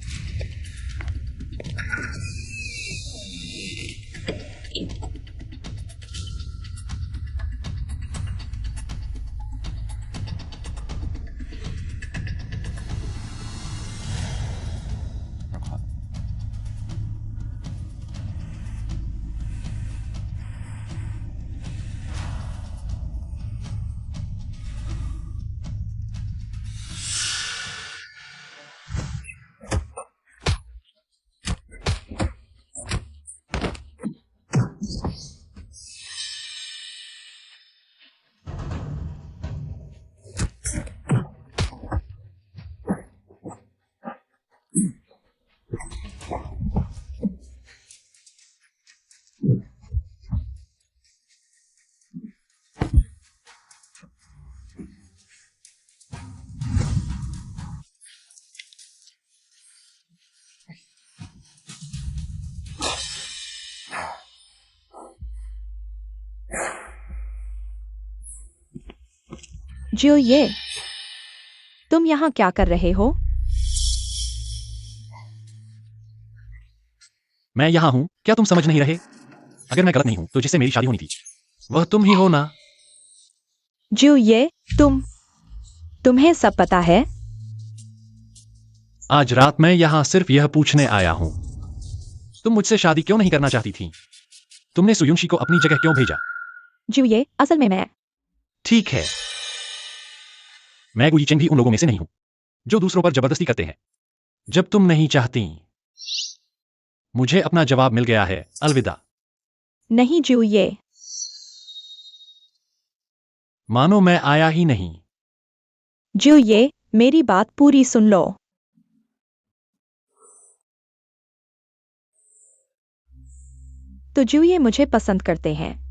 जियो ये, तुम यहाँ क्या कर रहे हो? मैं यहां हूं, क्या तुम समझ नहीं रहे? अगर मैं गलत नहीं हूं तो जिससे मेरी शादी होनी थी वह तुम ही हो ना? जियो ये, तुम्हें सब पता है? आज रात मैं यहां सिर्फ यह पूछने आया हूं, तुम मुझसे शादी क्यों नहीं करना चाहती थी? तुमने सुयुंशी को अपनी जगह क्यों भेजा? जियो ये, असल में मैं ठीक है, मैं गुई चेंग भी उन लोगों में से नहीं हूं जो दूसरों पर जबरदस्ती करते हैं जब तुम नहीं चाहती। मुझे अपना जवाब मिल गया है, अलविदा। नहीं जियो ये, मानो मैं आया ही नहीं। जियो ये, मेरी बात पूरी सुन लो। तो जियो ये मुझे पसंद करते हैं।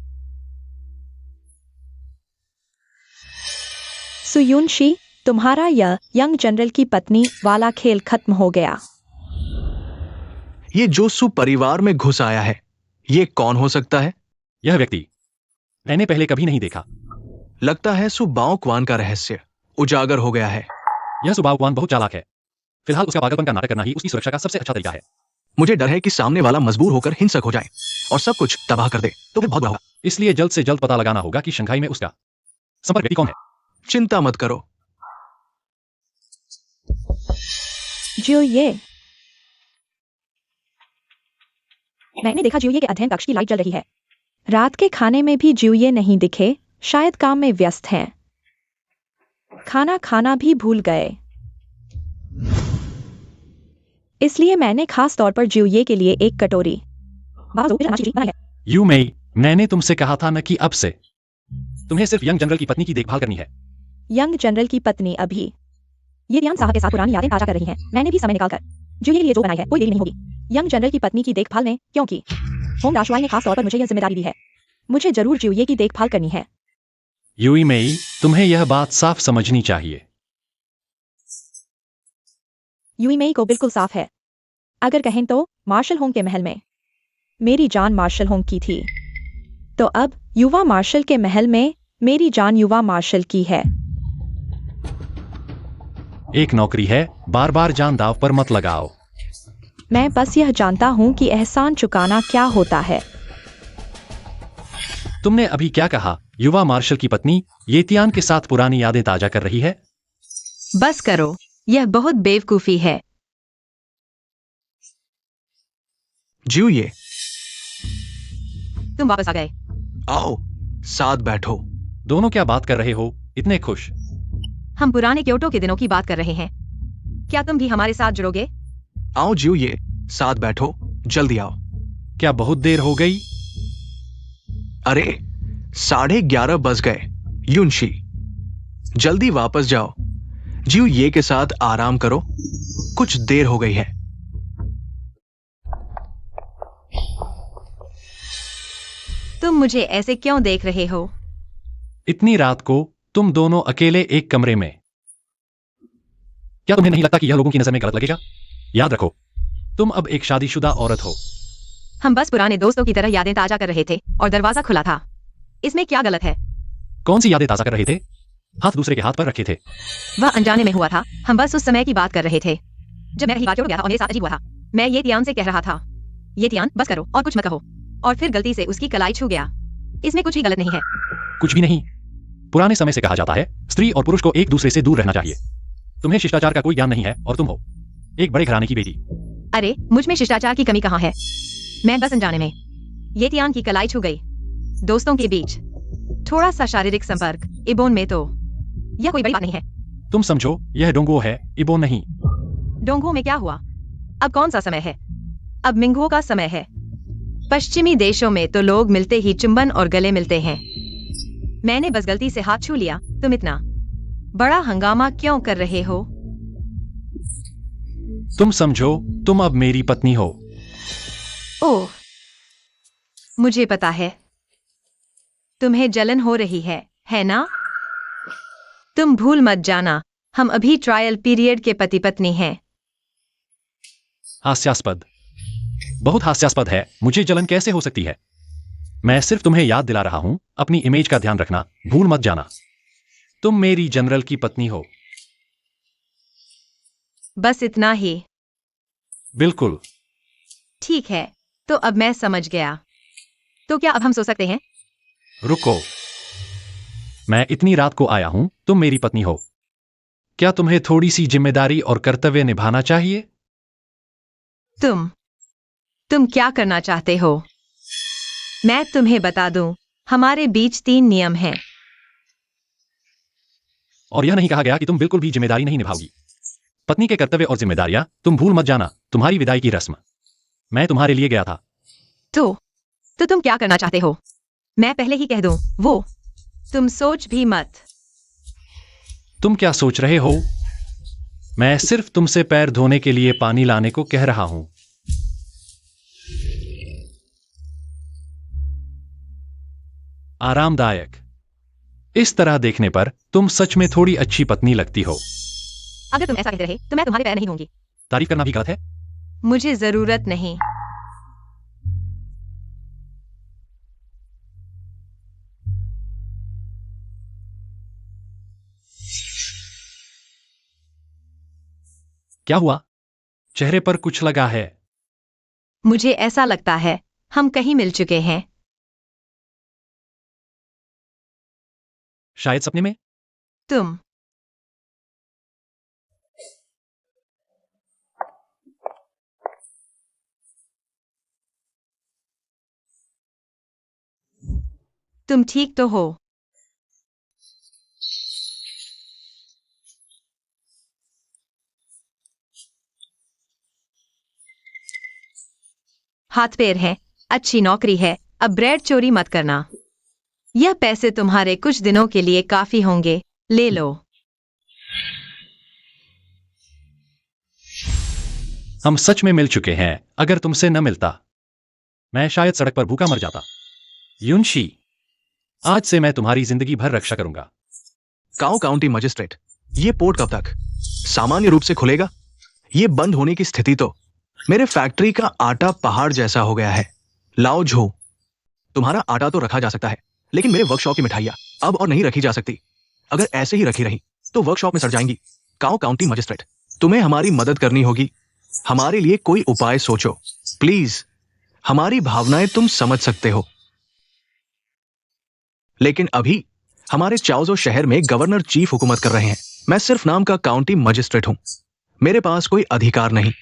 सुयुनशी, तुम्हारा यह यंग जनरल की पत्नी वाला खेल खत्म हो गया। ये जोसु परिवार में घुस आया है, ये कौन हो सकता है? यह व्यक्ति मैंने पहले कभी नहीं देखा। लगता है सुबाओ क्वान का रहस्य उजागर हो गया है। यह सुबाओ क्वान बहुत चालाक है। फिलहाल उसका पागलपन का नाटक करना ही उसकी सुरक्षा का सबसे अच्छा तरीका है। मुझे डर है कि सामने वाला मजबूर होकर हिंसक हो जाए और सब कुछ तबाह कर दे, तो फिर बहुत बुरा होगा। इसलिए जल्द से जल्द पता लगाना होगा कि शंघाई में उसका संपर्क व्यक्ति कौन है। चिंता मत करो। जियो ये, मैंने देखा जियो ये के अध्ययन कक्ष की लाइट जल रही है। रात के खाने में भी जियो ये नहीं दिखे, शायद काम में व्यस्त हैं। खाना खाना भी भूल गए। इसलिए मैंने खास तौर पर जियो ये के लिए एक कटोरी बनाई है। यू मई, मैंने तुमसे कहा था न कि अब से तुम्हें सिर्फ यंग जनरल की पत्नी की देखभाल करनी है। यंग जनरल की पत्नी अभी ये रियान साहब के साथ पुरानी यादें ताजा कर रही हैं। मैंने भी समय निकालकर जो ये लिए जो बनाई है, कोई देरी नहीं होगी यंग जनरल की पत्नी की देखभाल में, क्योंकि होम राशुआई ने खास तौर पर मुझे यह जिम्मेदारी दी है। मुझे जरूर जियो ये की देखभाल करनी है। यूई मई, तुम्हें यह बात साफ समझनी चाहिए। यूई मई को बिल्कुल साफ है। अगर कहें तो मार्शल होंग के महल में मेरी जान मार्शल होंग की थी, तो अब युवा मार्शल के महल में मेरी जान युवा मार्शल की है। एक नौकरी है, बार बार जान दाव पर मत लगाओ। मैं बस यह जानता हूँ कि एहसान चुकाना क्या होता है। तुमने अभी क्या कहा? युवा मार्शल की पत्नी येतियान के साथ पुरानी यादें ताजा कर रही है। बस करो, यह बहुत बेवकूफी है। जियो ये। तुम वापस आ गए। आओ, साथ बैठो। दोनों क्या बात कर रहे हो? इतने खुश। हम पुराने क्योटो के दिनों की बात कर रहे हैं। क्या तुम भी हमारे साथ जुड़ोगे? आओ जियो ये, साथ बैठो, जल्दी आओ। क्या बहुत देर हो गई? अरे 11:30 बज गए। युनशी, जल्दी वापस जाओ। जियो ये के साथ आराम करो, कुछ देर हो गई है। तुम मुझे ऐसे क्यों देख रहे हो? इतनी रात को तुम दोनों अकेले एक कमरे में। क्या तुम्हें नहीं लगता कि यह लोगों की नजर में गलत लगेगा? याद रखो, तुम अब एक शादीशुदा औरत हो। हम बस पुराने दोस्तों की तरह यादें ताजा कर रहे थे और दरवाजा खुला था। इसमें क्या गलत है? कौन सी यादें ताजा कर रहे थे? हाथ दूसरे के हाथ पर रखे थे। वह अनजाने में हुआ था। हम बस उस समय की बात कर रहे थे जब मैं हिगाचोड़ गया था और मेरे साथ अजीब हुआ था। मैं ये तियान से कह रहा था, ये तियान बस करो और कुछ मत कहो, और फिर गलती से उसकी कलाई छू गया। इसमें कुछ भी गलत नहीं है। कुछ भी नहीं। पुराने समय से कहा जाता है स्त्री और पुरुष को एक दूसरे से दूर रहना चाहिए। तुम्हें शिष्टाचार का कोई ज्ञान नहीं है और तुम हो एक बड़े घराने की बेटी। अरे मुझ में शिष्टाचार की कमी कहाँ है? मैं बस अनजाने में ये तियान की कलाई छू गई। दोस्तों के बीच थोड़ा सा शारीरिक संपर्क इबोन में तो यह कोई बड़ी बात नहीं है। तुम समझो यह डोंगो है, इबो नहीं। डोंगो में क्या हुआ? अब कौन सा समय है? अब मिंगो का समय है। पश्चिमी देशों में तो लोग मिलते ही चुंबन और गले मिलते हैं। मैंने बस गलती से हाथ छू लिया। तुम इतना बड़ा हंगामा क्यों कर रहे हो? तुम समझो तुम अब मेरी पत्नी हो। ओह, मुझे पता है। तुम्हें जलन हो रही है ना? तुम भूल मत जाना, हम अभी ट्रायल पीरियड के पति पत्नी हैं। हास्यास्पद, बहुत हास्यास्पद है। मुझे जलन कैसे हो सकती है? मैं सिर्फ तुम्हें याद दिला रहा हूं, अपनी इमेज का ध्यान रखना, भूल मत जाना। तुम मेरी जनरल की पत्नी हो। बस इतना ही। बिल्कुल। ठीक है, तो अब मैं समझ गया। तो क्या अब हम सो सकते हैं? रुको, मैं इतनी रात को आया हूं, तुम मेरी पत्नी हो। क्या तुम्हें थोड़ी सी जिम्मेदारी और कर्तव्य निभाना चाहिए? तुम क्या करना चाहते हो? मैं तुम्हें बता दूं, हमारे बीच 3 नियम हैं। और यह नहीं कहा गया कि तुम बिल्कुल भी जिम्मेदारी नहीं निभाओगी। पत्नी के कर्तव्य और जिम्मेदारियां तुम भूल मत जाना। तुम्हारी विदाई की रस्म मैं तुम्हारे लिए गया था। तो तुम क्या करना चाहते हो? मैं पहले ही कह दूं, वो तुम सोच भी मत। तुम क्या सोच रहे हो? मैं सिर्फ तुमसे पैर धोने के लिए पानी लाने को कह रहा हूं। आरामदायक। इस तरह देखने पर तुम सच में थोड़ी अच्छी पत्नी लगती हो। अगर तुम ऐसा कहते रहे तो मैं तुम्हारे पैर नहीं धोंगी। तारीफ करना भी गलत है। मुझे जरूरत नहीं। क्या हुआ? चेहरे पर कुछ लगा है। मुझे ऐसा लगता है हम कहीं मिल चुके हैं। शायद सपने में। तुम ठीक तो हो? हाथ पैर है, अच्छी नौकरी है, अब ब्रेड चोरी मत करना। यह पैसे तुम्हारे कुछ दिनों के लिए काफी होंगे, ले लो। हम सच में मिल चुके हैं। अगर तुमसे न मिलता मैं शायद सड़क पर भूखा मर जाता। युनशी, आज से मैं तुम्हारी जिंदगी भर रक्षा करूंगा। काओ काउंटी मजिस्ट्रेट, ये पोर्ट कब तक सामान्य रूप से खुलेगा? ये बंद होने की स्थिति तो मेरे फैक्ट्री का आटा पहाड़ जैसा हो गया है। लाओ झो, तुम्हारा आटा तो रखा जा सकता है, लेकिन मेरे वर्कशॉप की मिठाइयां अब और नहीं रखी जा सकती। अगर ऐसे ही रखी रही तो वर्कशॉप में सड़ जाएंगी। काओ काउंटी मजिस्ट्रेट, तुम्हें हमारी मदद करनी होगी। हमारे लिए कोई उपाय सोचो प्लीज। हमारी भावनाएं तुम समझ सकते हो, लेकिन अभी हमारे चाओजो शहर में गवर्नर चीफ हुकूमत कर रहे हैं। मैं सिर्फ नाम का काउंटी मजिस्ट्रेट हूं, मेरे पास कोई अधिकार नहीं।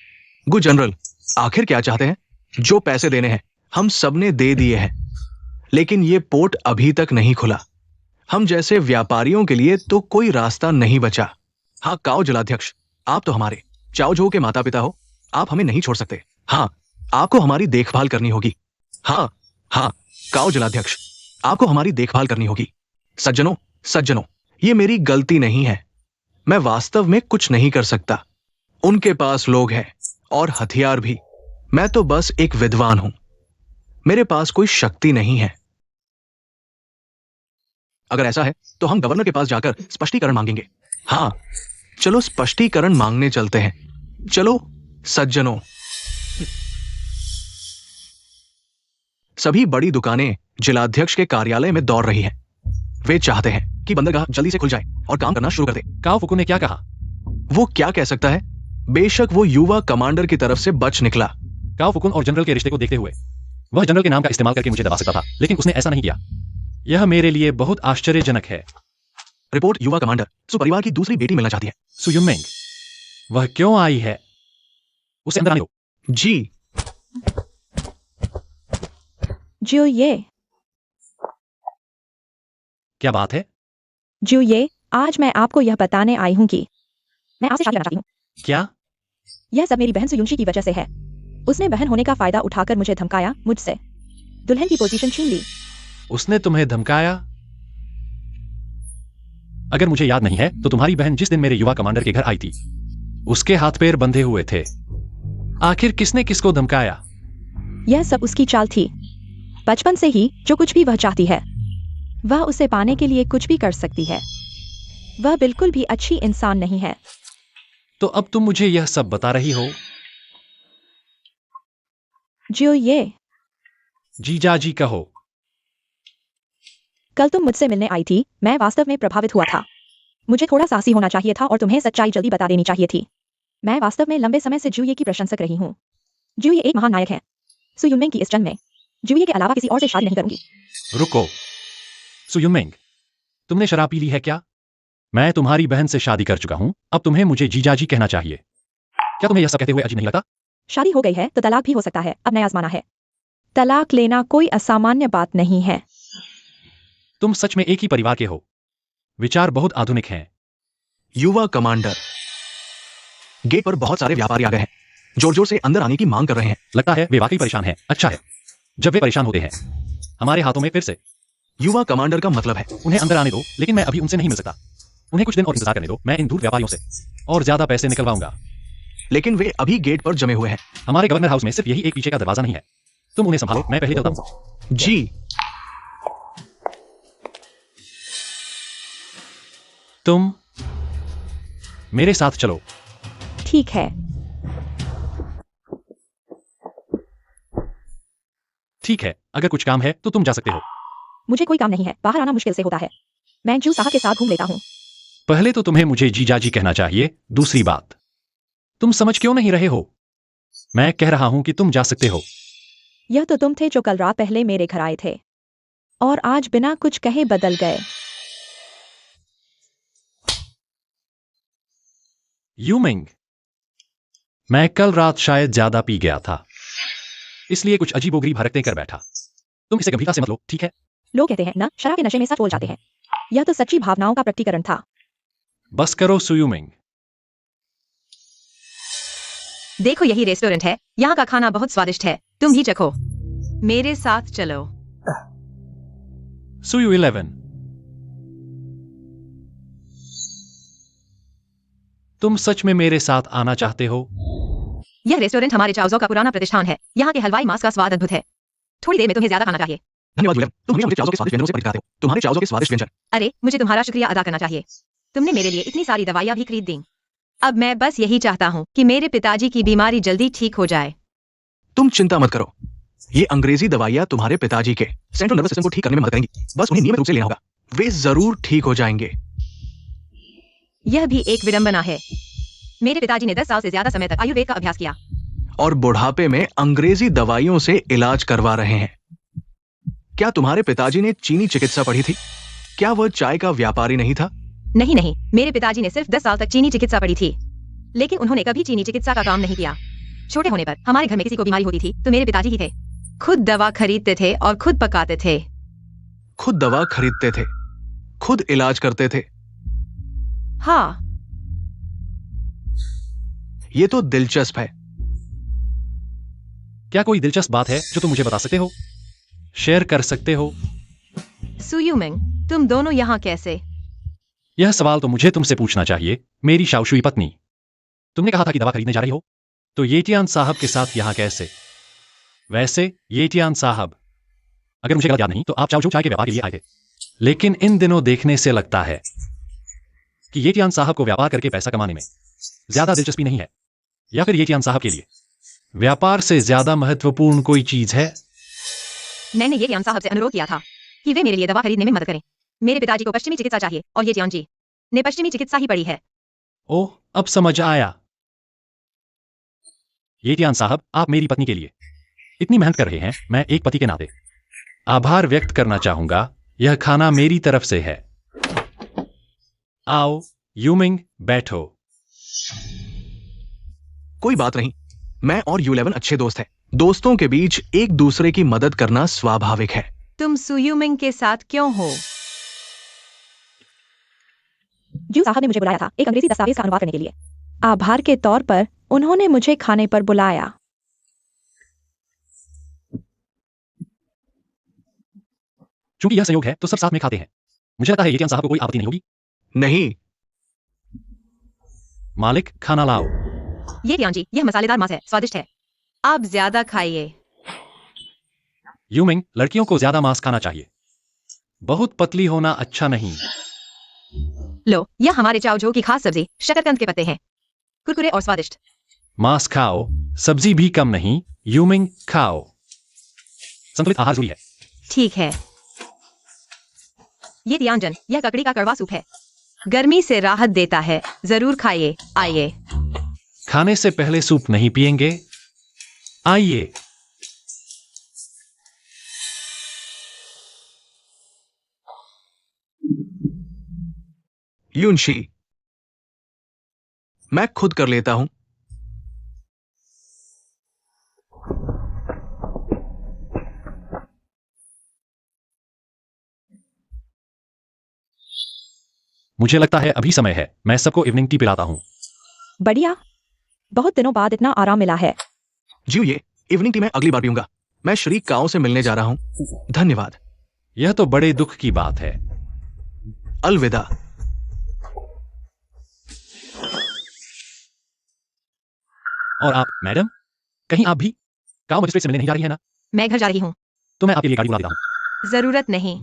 गुड जनरल, आखिर क्या चाहते हैं? जो पैसे देने हैं हम सबने दे दिए हैं, लेकिन ये पोर्ट अभी तक नहीं खुला। हम जैसे व्यापारियों के लिए तो कोई रास्ता नहीं बचा। हाँ काओ जलाध्यक्ष, आप तो हमारे चाओजो के माता पिता हो, आप हमें नहीं छोड़ सकते। हाँ, आपको हमारी देखभाल करनी होगी। हाँ हाँ काओ जलाध्यक्ष, आपको हमारी देखभाल करनी होगी। सज्जनों सज्जनों, ये मेरी गलती नहीं है, मैं वास्तव में कुछ नहीं कर सकता। उनके पास लोग हैं और हथियार भी, मैं तो बस एक विद्वान हूं, मेरे पास कोई शक्ति नहीं है। अगर ऐसा है तो हम गवर्नर के पास जाकर स्पष्टीकरण मांगेंगे। हाँ, चलो स्पष्टीकरण मांगने चलते हैं। चलो सज्जनों। सभी बड़ी दुकानें जिलाध्यक्ष के कार्यालय में दौड़ रही हैं। वे चाहते हैं कि बंदरगाह जल्दी से खुल जाए और काम करना शुरू कर दे। काओ फुकू ने क्या कहा? वो क्या कह सकता है? बेशक वो युवा कमांडर की तरफ से बच निकला। काओ फुकुन और जनरल के रिश्ते को देखते हुए वह जनरल के नाम का इस्तेमाल करके मुझे दबा सकता था, लेकिन उसने ऐसा नहीं किया। यह मेरे लिए बहुत आश्चर्यजनक है। रिपोर्ट, युवा कमांडर सुपरिवार की दूसरी बेटी मिलना चाहती है। सुयुमिंग, वह क्यों आई है? उसे अंदर आने दो। जी। जियो ये, क्या बात है? जियो ये, आज मैं आपको यह बताने आई हूं कि मैं आपसे शादी करना चाहती हूँ। क्या? यह सब मेरी बहन सुयुंशी की वजह से है। उसने बहन होने का फायदा उठाकर मुझे धमकाया, मुझसे दुल्हन की पोजीशन छीन ली। उसने तुम्हें धमकाया? अगर मुझे याद नहीं है तो तुम्हारी बहन जिस दिन मेरे युवा कमांडर के घर आई थी, उसके हाथ पैर बंधे हुए थे। आखिर किसने किसको धमकाया? यह सब उसकी चाल थी। बचपन से ही जो कुछ भी वह चाहती है, वह उसे पाने के लिए कुछ भी कर सकती है। वह बिल्कुल भी अच्छी इंसान नहीं है। तो अब तुम मुझे यह सब बता रही हो? जियो ये, जीजाजी कहो। कल तुम मुझसे मिलने आई थी, मैं वास्तव में प्रभावित हुआ था। मुझे थोड़ा साहसी होना चाहिए था और तुम्हें सच्चाई जल्दी बता देनी चाहिए थी। मैं वास्तव में लंबे समय से जुये की प्रशंसक रही हूँ। जुये एक महान नायक है। सुयुमिंग की इस जन्म में जुये के अलावा किसी और से शादी नहीं करूंगी। रुको सुयुमिंग, तुमने शराब पी ली है क्या? मैं तुम्हारी बहन से शादी कर चुका हूं, अब तुम्हें मुझे जीजाजी कहना चाहिए। क्या तुम्हें यह सब कहते हुए अजीब नहीं लगता? शादी हो गई है तो तलाक भी हो सकता है, अब नया आजमाना है। तलाक लेना कोई असामान्य बात नहीं है। तुम सच में एक ही परिवार के हो। विचार बहुत आधुनिक हैं। युवा कमांडर, गेट पर बहुत सारे व्यापारी आ गए हैं, जोर जोर से अंदर आने की मांग कर रहे हैं। लगता है वे वाकई परेशान हैं। अच्छा है, जब वे परेशान होते हैं हमारे हाथों में फिर से। युवा कमांडर का मतलब है उन्हें अंदर आने दो, लेकिन मैं अभी उनसे नहीं मिल सकता। उन्हें कुछ दिन और इंतजार करने दो, मैं इन दूर व्यापारियों से और ज्यादा पैसे निकलवाऊंगा। लेकिन वे अभी गेट पर जमे हुए हैं। हमारे गवर्नर हाउस में सिर्फ यही एक पीछे का दरवाजा नहीं है। तुम उन्हें संभालो, मैं पहले चलता हूं। जी। तुम मेरे साथ चलो। ठीक है। ठीक है, अगर कुछ काम है तो तुम जा सकते हो। मुझे कोई काम नहीं है, बाहर आना मुश्किल से होता है। मैं जू साहब के साथ घूम लेता हूँ। पहले तो तुम्हें मुझे जीजाजी कहना चाहिए। दूसरी बात, तुम समझ क्यों नहीं रहे हो? मैं कह रहा हूं कि तुम जा सकते हो। यह तो तुम थे जो कल रात पहले मेरे घर आए थे और आज बिना कुछ कहे बदल गए। यूमिंग, मैं कल रात शायद ज्यादा पी गया था, इसलिए कुछ अजीबोगरीब हरकतें कर बैठा। तुम इसे गंभीरता से मत लो, ठीक है? लोग कहते हैं ना, शराब के नशे में सच बोल जाते हैं। यह तो सच्ची भावनाओं का प्रकटीकरण था। बस करो सुयुमिंग। देखो यही रेस्टोरेंट है, यहाँ का खाना बहुत स्वादिष्ट है, तुम भी चखो। मेरे साथ चलो। सुयु 11, तुम सच में मेरे साथ आना चाहते हो? यह रेस्टोरेंट हमारे चाओजो का पुराना प्रतिष्ठान है। यहाँ के हलवाई मांस का स्वाद अद्भुत है। थोड़ी देर में तुम्हें ज्यादा खाना चाहिए। धन्यवाद विलियम, तुम हमेशा मुझे चाओजो के स्वादिष्ट व्यंजनों से परिचित कराते हो। तुम्हारे चाओजो के स्वादिष्ट व्यंजन। अरे, मुझे तुम्हारा शुक्रिया अदा करना चाहिए। तुमने मेरे लिए इतनी सारी दवाइयाँ भी खरीद दी। अब मैं बस यही चाहता हूँ कि मेरे पिताजी की बीमारी जल्दी ठीक हो जाए। तुम चिंता मत करो, ये अंग्रेजी दवाइयाँ तुम्हारे पिताजी के सेंट्रल नर्वस सिस्टम को ठीक करने में मदद करेंगी। बस उन्हें नियमित रूप से लेना होगा, वे जरूर ठीक हो जाएंगे। यह भी एक विडंबना है। मेरे पिताजी ने 10 साल से ज्यादा समय तक आयुर्वेद का अभ्यास किया। और बुढ़ापे में अंग्रेजी दवाइयों से इलाज करवा रहे हैं। क्या तुम्हारे पिताजी ने चीनी चिकित्सा पढ़ी थी? क्या वह चाय का व्यापारी नहीं था? नहीं नहीं, मेरे पिताजी ने सिर्फ 10 साल तक चीनी चिकित्सा पढ़ी थी, लेकिन उन्होंने कभी चीनी चिकित्सा का काम नहीं किया। छोटे होने पर हमारे घर में किसी को बीमारी होती थी तो मेरे पिताजी ही थे। खुद दवा खरीदते थे और खुद पकाते थे। खुद दवा खरीदते थे, खुद इलाज करते थे। हाँ। ये तो दिलचस्प है। क्या कोई दिलचस्प बात है जो तुम मुझे बता सकते हो, शेयर कर सकते हो? सुयुमिंग, तुम दोनों यहाँ कैसे? यह सवाल तो मुझे तुमसे पूछना चाहिए, मेरी शाओशुई पत्नी। तुमने कहा था कि दवा खरीदने जा रही हो, तो येटियान साहब के साथ यहाँ कैसे? वैसे येटियान साहब, अगर मुझे गलत याद नहीं तो आप चाओ चाय के व्यापार के लिए आए थे, लेकिन इन दिनों देखने से लगता है कि येटियान साहब को व्यापार करके पैसा कमाने में ज्यादा दिलचस्पी नहीं है, या फिर येटियान साहब के लिए व्यापार से ज्यादा महत्वपूर्ण कोई चीज है। मैंने ये टियान साहब से अनुरोध किया था कि वे मेरे लिए दवा खरीदने में मदद करें। मेरे पिताजी को पश्चिमी चिकित्सा चाहिए और ये टियान जी ने पश्चिमी चिकित्सा ही पढ़ी है। ओह, अब समझ आया। येटियान साहब, आप मेरी पत्नी के लिए इतनी मेहनत कर रहे हैं, मैं एक पति के नाते आभार व्यक्त करना चाहूंगा। यह खाना मेरी तरफ से है। आओ यूमिंग, बैठो। कोई बात नहीं, मैं और U11 अच्छे दोस्त हैं। दोस्तों के बीच एक दूसरे की मदद करना स्वाभाविक है। तुम सुयुमिंग के साथ क्यों हो? जू साहब ने मुझे बुलाया था एक अंग्रेजी दस्तावेज का अनुवाद करने के लिए। आभार के तौर पर उन्होंने मुझे खाने पर बुलाया। चूंकि यह संयोग है तो सब साथ में खाते हैं। मुझे लगता है येटियान साहब को कोई आपत्ति नहीं होगी। नहीं। मालिक, खाना लाओ। ये टियान जी, यह मसालेदार मांस है, स्वादिष्ट है। आप ज्यादा खाइए। यूमिंग, लड़कियों को ज्यादा मांस खाना चाहिए, बहुत पतली होना अच्छा नहीं। लो, यह हमारे चाओ की खास सब्जी शकरकंद के पत्ते हैं, कुरकुरे और स्वादिष्ट। मांस खाओ, सब्जी भी कम नहीं। यूमिंग, खाओ। संतुलित आहार जरूरी है। ठीक है। ये टियानजन, यह ककड़ी का कड़वा सूप है, गर्मी से राहत देता है। जरूर खाइए। आइए। खाने से पहले सूप नहीं पिएंगे? आइए। यूनशी, मैं खुद कर लेता हूं। मुझे लगता है अभी समय है, मैं सबको इवनिंग टी पिलाता हूं। बढ़िया, बहुत दिनों बाद इतना आराम मिला है। जी, ये इवनिंग टी मैं अगली बार पीऊंगा। मैं श्री काओ से मिलने जा रहा हूं। धन्यवाद। यह तो बड़े दुख की बात है। अलविदा। और आप मैडम, कहीं आप भी काओ मजिस्ट्रेट से मिलने नहीं जा रही है ना? मैं घर जा रही हूँ। तो मैं आपके लिए गाड़ी बुला देता हूं। जरूरत नहीं,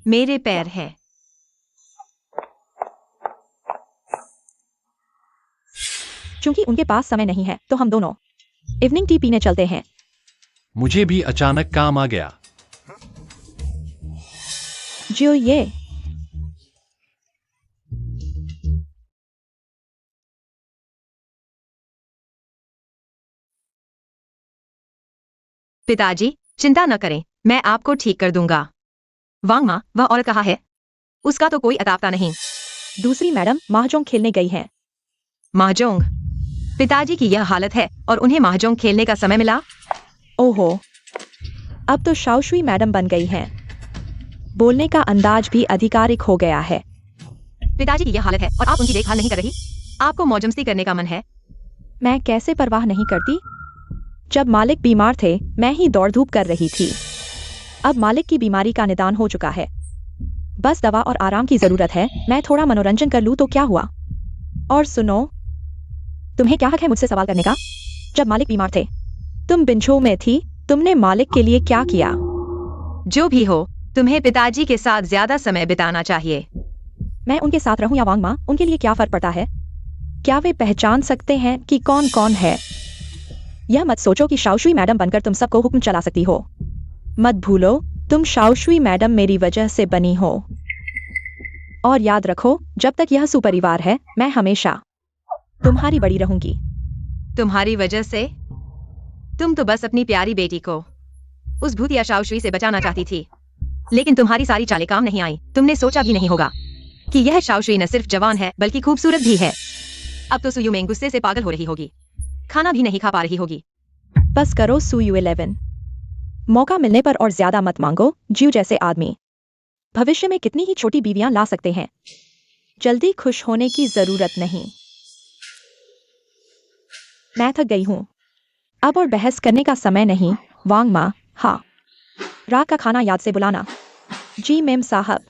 मेरे पैर है। चूंकि उनके पास समय नहीं है तो हम दोनों इवनिंग टी पीने चलते हैं। मुझे भी अचानक काम आ गया। जो ये पिताजी, चिंता न करें, मैं आपको ठीक कर दूंगा। वांग माँ, वह औरत कहाँ है? उसका तो कोई अतापता नहीं। दूसरी मैडम महजोंग खेलने गई हैं। महजोंग? पिताजी की यह हालत है और उन्हें महजोंग खेलने का समय मिला? ओहो, अब तो शाओशुई मैडम बन गई हैं। बोलने का अंदाज भी आधिकारिक हो गया है। पिताजी की यह हालत है और आप उनकी देखभाल नहीं कर रही? आपको मौजमस्ती करने का मन है? मैं कैसे परवाह नहीं करती? जब मालिक बीमार थे मैं ही दौड़ धूप कर रही थी। अब मालिक की बीमारी का निदान हो चुका है, बस दवा और आराम की जरूरत है। मैं थोड़ा मनोरंजन कर लूं तो क्या हुआ? और सुनो, तुम्हें क्या हक है मुझसे सवाल करने का? जब मालिक बीमार थे तुम बिंझो में थी, तुमने मालिक के लिए क्या किया? जो भी हो, तुम्हें पिताजी के साथ ज्यादा समय बिताना चाहिए। मैं उनके साथ रहूं या वांग माँ, उनके लिए क्या फर्क पड़ता है? क्या वे पहचान सकते हैं कि कौन कौन है? यह मत सोचो कि शाओशुई मैडम बनकर तुम सबको हुक्म चला सकती हो। मत भूलो, तुम शाओशुई मैडम मेरी वजह से बनी हो। और याद रखो, जब तक यह सुपरिवार है मैं हमेशा तुम्हारी बड़ी रहूंगी। तुम्हारी वजह से? तुम तो बस अपनी प्यारी बेटी को उस भूतिया शाओशुई से बचाना चाहती थी, लेकिन तुम्हारी सारी चालें काम नहीं आई। तुमने सोचा भी नहीं होगा कि यह शाओशुई न सिर्फ जवान है बल्कि खूबसूरत भी है। अब तो सुयुमेंग गुस्से से पागल हो रही होगी, खाना भी नहीं खा पा रही होगी। बस करो सुयू 11। मौका मिलने पर और ज्यादा मत मांगो। ज्यू जैसे आदमी भविष्य में कितनी ही छोटी बीवियां ला सकते हैं, जल्दी खुश होने की जरूरत नहीं। मैं थक गई हूं, अब और बहस करने का समय नहीं। वांग मा, हाँ, रात का खाना याद से बुलाना। जी मेम साहब।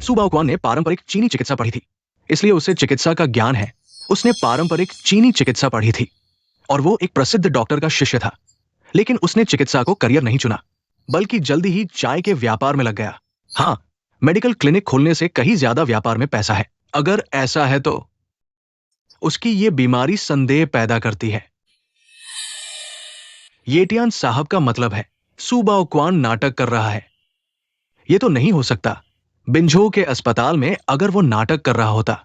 सु बाओक्वान ने पारंपरिक चीनी चिकित्सा पढ़ी थी, इसलिए उसे चिकित्सा का ज्ञान है। उसने पारंपरिक चीनी चिकित्सा पढ़ी थी और वो एक प्रसिद्ध डॉक्टर का शिष्य था, लेकिन उसने चिकित्सा को करियर नहीं चुना, बल्कि जल्दी ही चाय के व्यापार में लग गया। हाँ, मेडिकल क्लिनिक खोलने से कहीं ज्यादा व्यापार में पैसा है। अगर ऐसा है तो उसकी ये बीमारी संदेह पैदा करती है। येटियान साहब का मतलब है सु बाओक्वान नाटक कर रहा है। यह तो नहीं हो सकता। बिंझो के अस्पताल में अगर वो नाटक कर रहा होता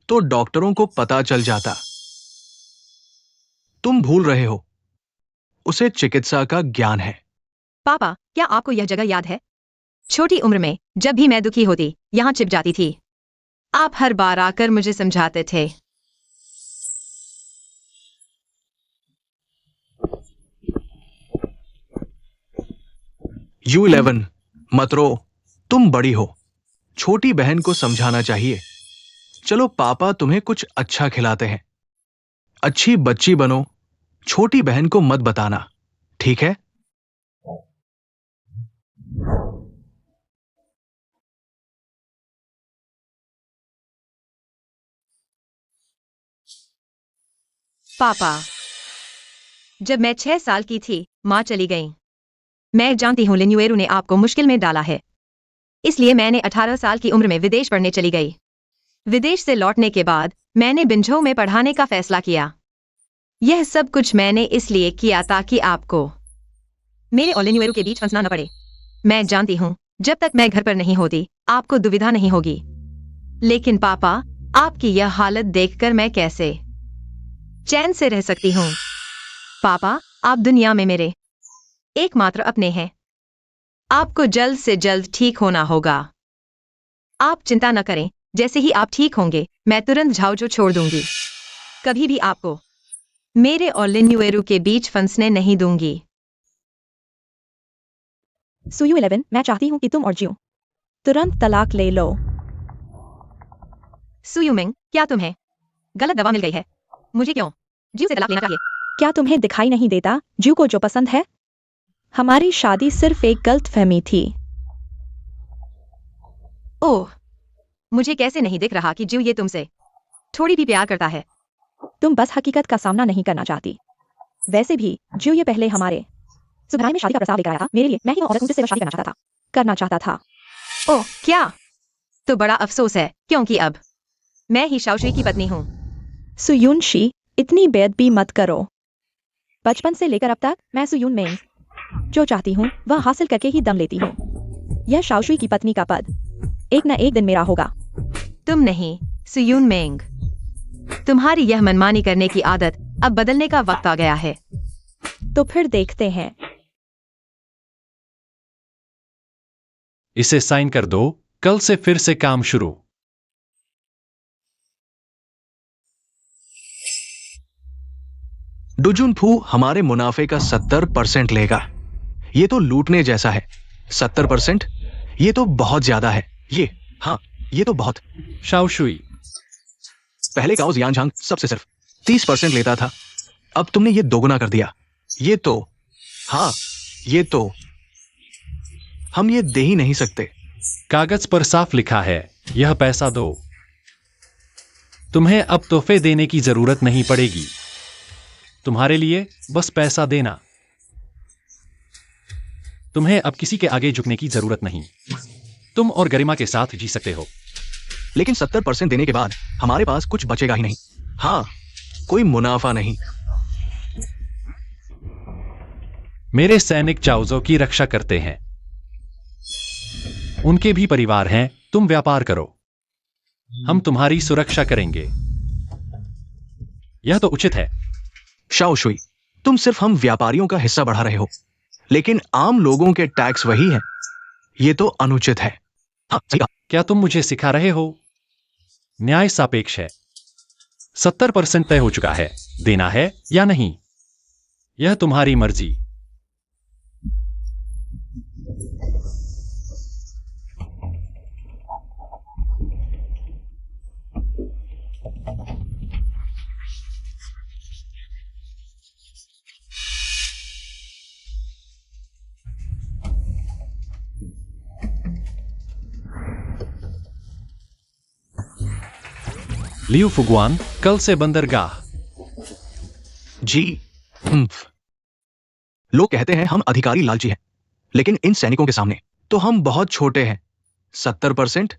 तो डॉक्टरों को पता चल जाता। तुम भूल रहे हो, उसे चिकित्सा का ज्ञान है। पापा, क्या आपको यह जगह याद है? छोटी उम्र में जब भी मैं दुखी होती यहाँ छिप जाती थी। आप हर बार आकर मुझे समझाते थे। U11, मत रो, तुम बड़ी हो, छोटी बहन को समझाना चाहिए। चलो पापा तुम्हें कुछ अच्छा खिलाते हैं। अच्छी बच्ची बनो, छोटी बहन को मत बताना, ठीक है? पापा, जब मैं 6 साल की थी, माँ चली गई। मैं जानती हूँ लिन्युएरू ने आपको मुश्किल में डाला है, इसलिए मैंने 18 साल की उम्र में विदेश पढ़ने चली गई। विदेश से लौटने के बाद मैंने बिंझो में पढ़ाने का फैसला किया। यह सब कुछ मैंने इसलिए किया ताकि आपको मेरे और लिन्युएरू के बीच फंसना न पड़े। मैं जानती हूँ जब तक मैं घर पर नहीं होती आपको दुविधा नहीं होगी, लेकिन पापा, आपकी यह हालत देखकर मैं कैसे चैन से रह सकती हूँ? पापा, आप दुनिया में मेरे एकमात्र अपने हैं। आपको जल्द से जल्द ठीक होना होगा। आप चिंता न करें, जैसे ही आप ठीक होंगे मैं तुरंत झाओजो छोड़ दूंगी। कभी भी आपको मेरे और लिन्युएरू के बीच फंसने नहीं दूंगी। सुयू 11, मैं चाहती हूँ कि तुम और ज्यू तुरंत तलाक ले लो। सुयुमिंग, क्या तुम्हें गलत दवा मिल गई है? मुझे क्यों ज्यू से तलाक लेना चाहिए? क्या तुम्हें दिखाई नहीं देता ज्यू को जो पसंद है? हमारी शादी सिर्फ एक गलतफहमी थी। ओह, मुझे कैसे नहीं दिख रहा कि ज्यू ये तुमसे थोड़ी भी प्यार करता है? तुम बस हकीकत का सामना नहीं करना चाहती। वैसे भी ज्यू ये पहले हमारे सुबह में शादी का प्रस्ताव लेकर आया था मेरे लिए। मैं ही वो औरत हूं जिससे वह शादी करना चाहता था। ओह, क्या? तो बड़ा अफसोस है, क्योंकि अब मैं ही शाओशुई की पत्नी हूँ। सुयूनशी, इतनी बेअदबी मत करो। बचपन से लेकर अब तक मैं सुयून मेंग जो चाहती हूँ वह हासिल करके ही दम लेती हूँ। यह शाओशुई की पत्नी का पद एक न एक दिन मेरा होगा। तुम नहीं, सुयून मेंग। तुम्हारी यह मनमानी करने की आदत अब बदलने का वक्त आ गया है। तो फिर देखते हैं। इसे साइन कर दो, कल से फिर से काम शुरू। डुजुनफू हमारे मुनाफे का 70% लेगा। ये तो लूटने जैसा है। 70%? ये तो बहुत ज्यादा है। ये तो बहुत। शाओशुई, पहले काओ जियानझांग सबसे सिर्फ 30% लेता था, अब तुमने ये दोगुना कर दिया। ये तो हम ये दे ही नहीं सकते। कागज पर साफ लिखा है, यह पैसा दो। तुम्हें अब तोहफे देने की जरूरत नहीं पड़ेगी। तुम्हारे लिए बस पैसा देना। तुम्हें अब किसी के आगे झुकने की जरूरत नहीं। तुम और गरिमा के साथ जी सकते हो। लेकिन 70% देने के बाद हमारे पास कुछ बचेगा ही नहीं। हाँ, कोई मुनाफा नहीं। मेरे सैनिक चाओजो की रक्षा करते हैं। उनके भी परिवार हैं, तुम व्यापार करो। हम तुम्हारी सुरक्षा करेंगे। यह तो उचित है। शाओ शुई, तुम सिर्फ हम व्यापारियों का हिस्सा बढ़ा रहे हो, लेकिन आम लोगों के टैक्स वही है। ये तो अनुचित है। हाँ, सही कहा। क्या तुम मुझे सिखा रहे हो? न्याय सापेक्ष है। 70% तय हो चुका है। देना है या नहीं, यह तुम्हारी मर्जी। लियू फुगवान, कल से बंदरगाह। जी। लोग कहते हैं हम अधिकारी लालची हैं, लेकिन इन सैनिकों के सामने तो हम बहुत छोटे हैं। 70%?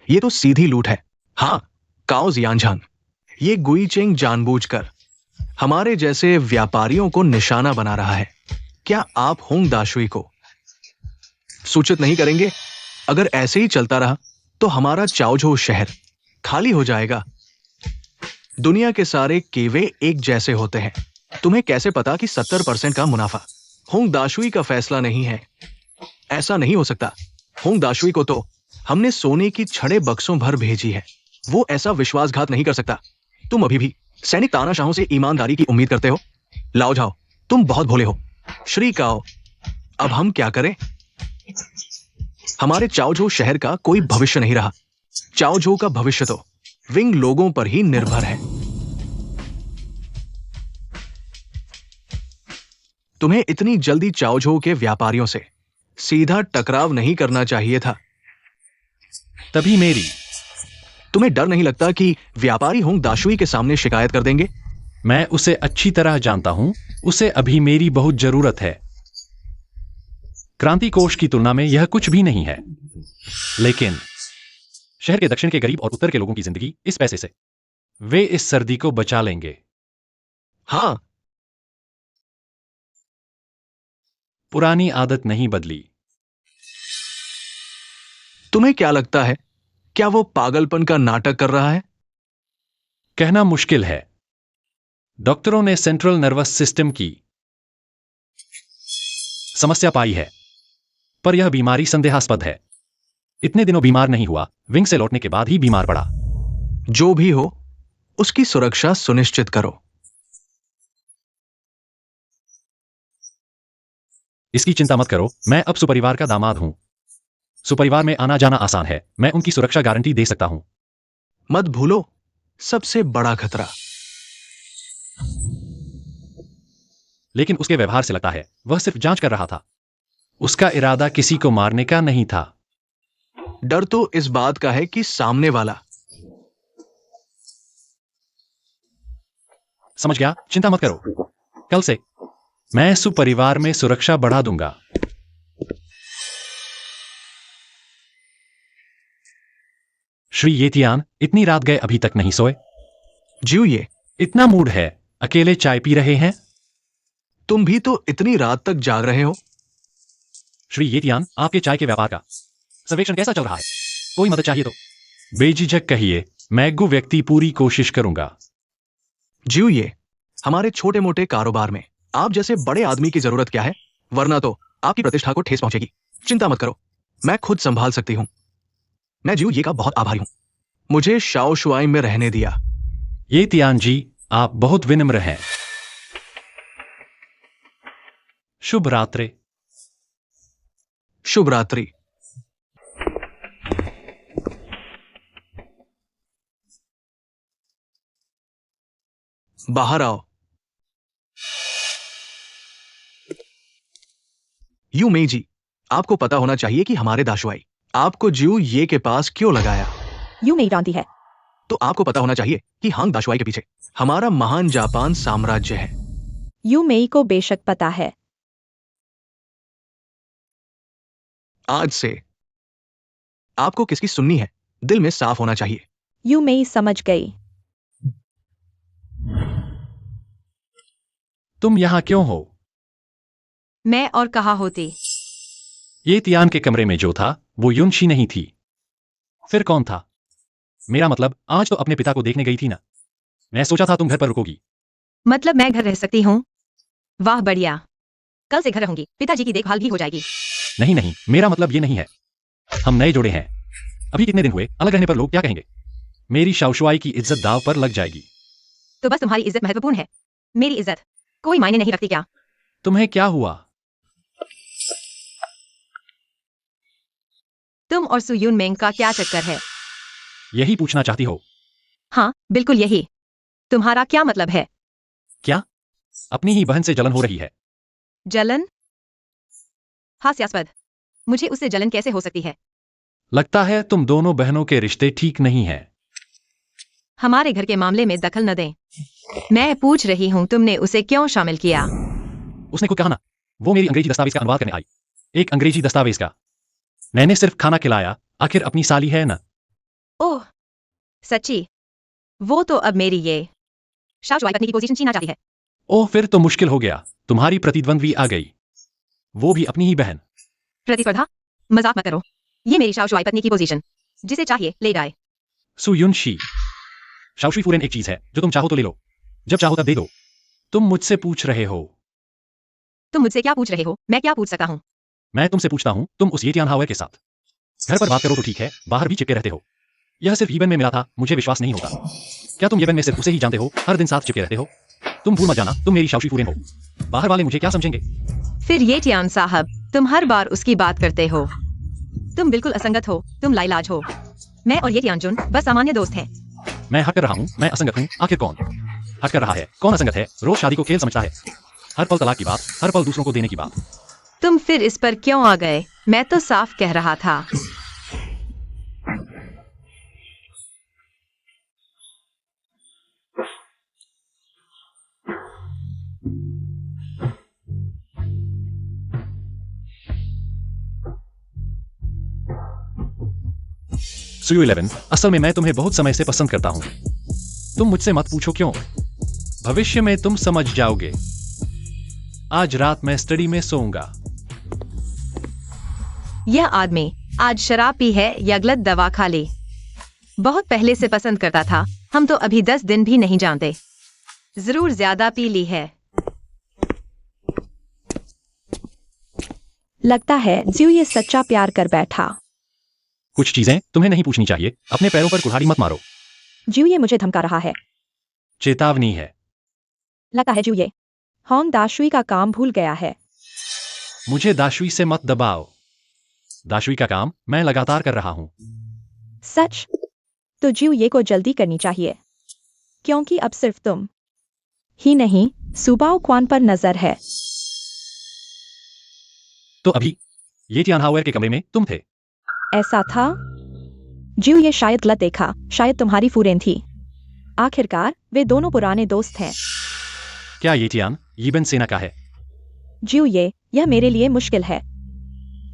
ये तो सीधी लूट है। हाँ, काओ जियानझान, ये गुईचेंग जानबूझकर हमारे जैसे व्यापारियों को निशाना बना रहा है। क्या आप होंग दाशुई को सूचित नहीं करेंगे? अगर ऐसे ही चलता रहा तो हमारा चाओझो शहर खाली हो जाएगा। दुनिया के सारे केवे एक जैसे होते हैं। तुम्हें कैसे पता कि 70% का मुनाफा होंग दाशुई का फैसला नहीं है? ऐसा नहीं हो सकता। होंग दाशुई को तो हमने सोने की छड़े बक्सों भर भेजी है। वो ऐसा विश्वासघात नहीं कर सकता। तुम अभी भी सैनिक तानाशाहों से ईमानदारी की उम्मीद करते हो? लाओ जाओ, तुम बहुत भोले हो। श्री काओ, अब हम क्या करें? हमारे चाओझो शहर का कोई भविष्य नहीं रहा। चाओझो का भविष्य तो विंग लोगों पर ही निर्भर है। तुम्हें इतनी जल्दी चाओझो के व्यापारियों से सीधा टकराव नहीं करना चाहिए था। तभी मेरी। तुम्हें डर नहीं लगता कि व्यापारी होंग दाशुई के सामने शिकायत कर देंगे? मैं उसे अच्छी तरह जानता हूं। उसे अभी मेरी बहुत जरूरत है। क्रांति कोष की तुलना में यह कुछ भी नहीं है, लेकिन शहर के दक्षिण के गरीब और उत्तर के लोगों की जिंदगी इस पैसे से वे इस सर्दी को बचा लेंगे। हां, पुरानी आदत नहीं बदली। तुम्हें क्या लगता है, क्या वो पागलपन का नाटक कर रहा है? कहना मुश्किल है। डॉक्टरों ने सेंट्रल नर्वस सिस्टम की समस्या पाई है, पर यह बीमारी संदेहास्पद है। इतने दिनों बीमार नहीं हुआ, विंग से लौटने के बाद ही बीमार पड़ा। जो भी हो, उसकी सुरक्षा सुनिश्चित करो। इसकी चिंता मत करो, मैं अब सुपरिवार का दामाद हूं। सुपरिवार में आना जाना आसान है। मैं उनकी सुरक्षा गारंटी दे सकता हूं। मत भूलो, सबसे बड़ा खतरा। लेकिन उसके व्यवहार से लगता है वह सिर्फ जांच कर रहा था। उसका इरादा किसी को मारने का नहीं था। डर तो इस बात का है कि सामने वाला। समझ गया, चिंता मत करो। कल से मैं सुपरिवार में सुरक्षा बढ़ा दूंगा। श्री येतियान, इतनी रात गए अभी तक नहीं सोए? जियो, ये इतना मूड है, अकेले चाय पी रहे हैं? तुम भी तो इतनी रात तक जाग रहे हो। श्री येतियान, आपके चाय के व्यापार का सर्वेक्षण कैसा चल रहा है? कोई मदद चाहिए तो बेझिझक कहिए, मैं गु व्यक्ति पूरी कोशिश करूंगा। जियो, ये हमारे छोटे मोटे कारोबार में आप जैसे बड़े आदमी की जरूरत क्या है? वरना तो आपकी प्रतिष्ठा को ठेस पहुंचेगी। चिंता मत करो, मैं खुद संभाल सकती हूं। मैं जियो ये का बहुत आभारी हूं। मुझे शाओ शुआई में रहने दिया। येतियान जी, आप बहुत विनम्र हैं। शुभ रात्रि। शुभ रात्रि। बाहर आओ। यू मेई जी, आपको पता होना चाहिए कि हमारे दाशुआई आपको जियो ये के पास क्यों लगाया। यू मेई जानती है। तो आपको पता होना चाहिए कि हांग दाशुआई के पीछे हमारा महान जापान साम्राज्य है। यू मेई को बेशक पता है। आज से आपको किसकी सुननी है, दिल में साफ होना चाहिए। यू मेई समझ गई। तुम यहां क्यों हो? मैं और कहा होती। येतियान के कमरे में जो था वो युनशी नहीं थी। फिर कौन था? मेरा मतलब आज तो अपने पिता को देखने गई थी ना। मैं सोचा था तुम घर पर रुकोगी। मतलब मैं घर रह सकती हूँ? वाह बढ़िया। कल से घर रहूंगी, पिताजी की देखभाल भी हो जाएगी। नहीं नहीं, मेरा मतलब ये नहीं है। हम नए जोड़े हैं। अभी कितने दिन हुए, अलग रहने पर लोग क्या कहेंगे? मेरी शाओशुआई की इज्जत दाव पर लग जाएगी। तो बस तुम्हारी इज्जत महत्वपूर्ण है, मेरी इज्जत कोई मायने नहीं रखती क्या? तुम्हें क्या हुआ? तुम और सु यून मेंग का क्या चक्कर है? यही पूछना चाहती हो? हाँ बिल्कुल यही। तुम्हारा क्या मतलब है? क्या? अपनी ही बहन से जलन हो रही है? जलन? हास्यास्पद। मुझे उससे जलन कैसे हो सकती है? लगता है तुम दोनों बहनों के रिश्ते ठीक नहीं हैं। हमारे घर के मामले में दखल न दें। मैं पूछ रही हूँ तुमने उसे क्यों शामिल किया? उसने खुद कहा ना, वो मेरी अंग्रेजी दस्तावेज का अनुवाद करने आई। एक अंग्रेजी दस्तावेज का। मैंने सिर्फ खाना खिलाया, आखिर अपनी साली है ना। ओह सच्ची? वो तो अब मेरी ये शाओशुआई पत्नी की पोजीशन छीनना चाहती है। ओह, फिर तो मुश्किल हो गया। तुम्हारी प्रतिद्वंद्वी आ गई, वो भी अपनी ही बहन। प्रतिस्पर्धा? मजाक मत करो। ये मेरी शाओशुआई पत्नी की पोजीशन, जिसे चाहिए ले जाए। सुयुनशी, शाओशुई फूरेन एक चीज है जो तुम चाहो तो ले लो, जब चाहो तब दे दो। तुम मुझसे पूछ रहे हो? तुम मुझसे क्या पूछ रहे हो? मैं क्या पूछ सकता हूँ? मैं तुमसे पूछता हूँ, तुम उस येटियान हावर के साथ घर पर बात करो तो ठीक है, बाहर भी चिपके रहते हो। यह सिर्फ यीबन में मिला था, मुझे विश्वास नहीं होता। क्या तुम येबन में सिर्फ उसे ही जानते हो, हर दिन साथ चिपके रहते हो? तुम भूल मत जाना, तुम मेरी शाओशुई फूरेन हो। बाहर वाले मुझे क्या समझेंगे? फिर ये टियान साहब, तुम हर बार उसकी बात करते हो। तुम बिल्कुल असंगत हो, तुम लाइलाज हो। मैं और ये टियानजुन बस सामान्य दोस्त हैं। मैं हक कर रहा हूँ, मैं असंगत हूँ, आखिर कौन हक कर रहा है, कौन असंगत है? रोज शादी को खेल समझता है, हर पल तलाक की बात, हर पल दूसरों को देने की बात। तुम फिर इस पर क्यों आ गए? मैं तो साफ कह रहा था। सुयु 11, असल में मैं तुम्हें बहुत समय से पसंद करता हूँ। तुम मुझसे मत पूछो क्यों, भविष्य में तुम समझ जाओगे। आज रात मैं स्टडी में सोऊंगा। यह आदमी आज शराब पी है या गलत दवा खा ली? बहुत पहले से पसंद करता था, हम तो अभी 10 दिन भी नहीं जानते। जरूर ज्यादा पी ली है। लगता है ज्यू ये सच्चा प्यार कर बैठा। कुछ चीजें तुम्हें नहीं पूछनी चाहिए, अपने पैरों पर कुल्हाड़ी मत मारो। ज्यू ये मुझे धमका रहा है। चेतावनी है। लगता है ज्यू ये होंग दाशुई का काम भूल गया है। मुझे दाशुई से मत दबाओ। दाशुई का काम मैं लगातार कर रहा हूँ। सच? तो ज्यू ये को जल्दी करनी चाहिए, क्योंकि अब सिर्फ तुम ही नहीं, सुबाओ क्वान पर नजर है। तो अभी ये टियानहावर के कमरे में तुम थे। ऐसा था? ज्यू ये शायद गलत देखा, शायद तुम्हारी फूरेन थी। आखिरकार वे दोनों पुराने दोस्त हैं। क्या ये टियान यीबन सेना का है? ज्यू ये यह मेरे लिए मुश्किल है।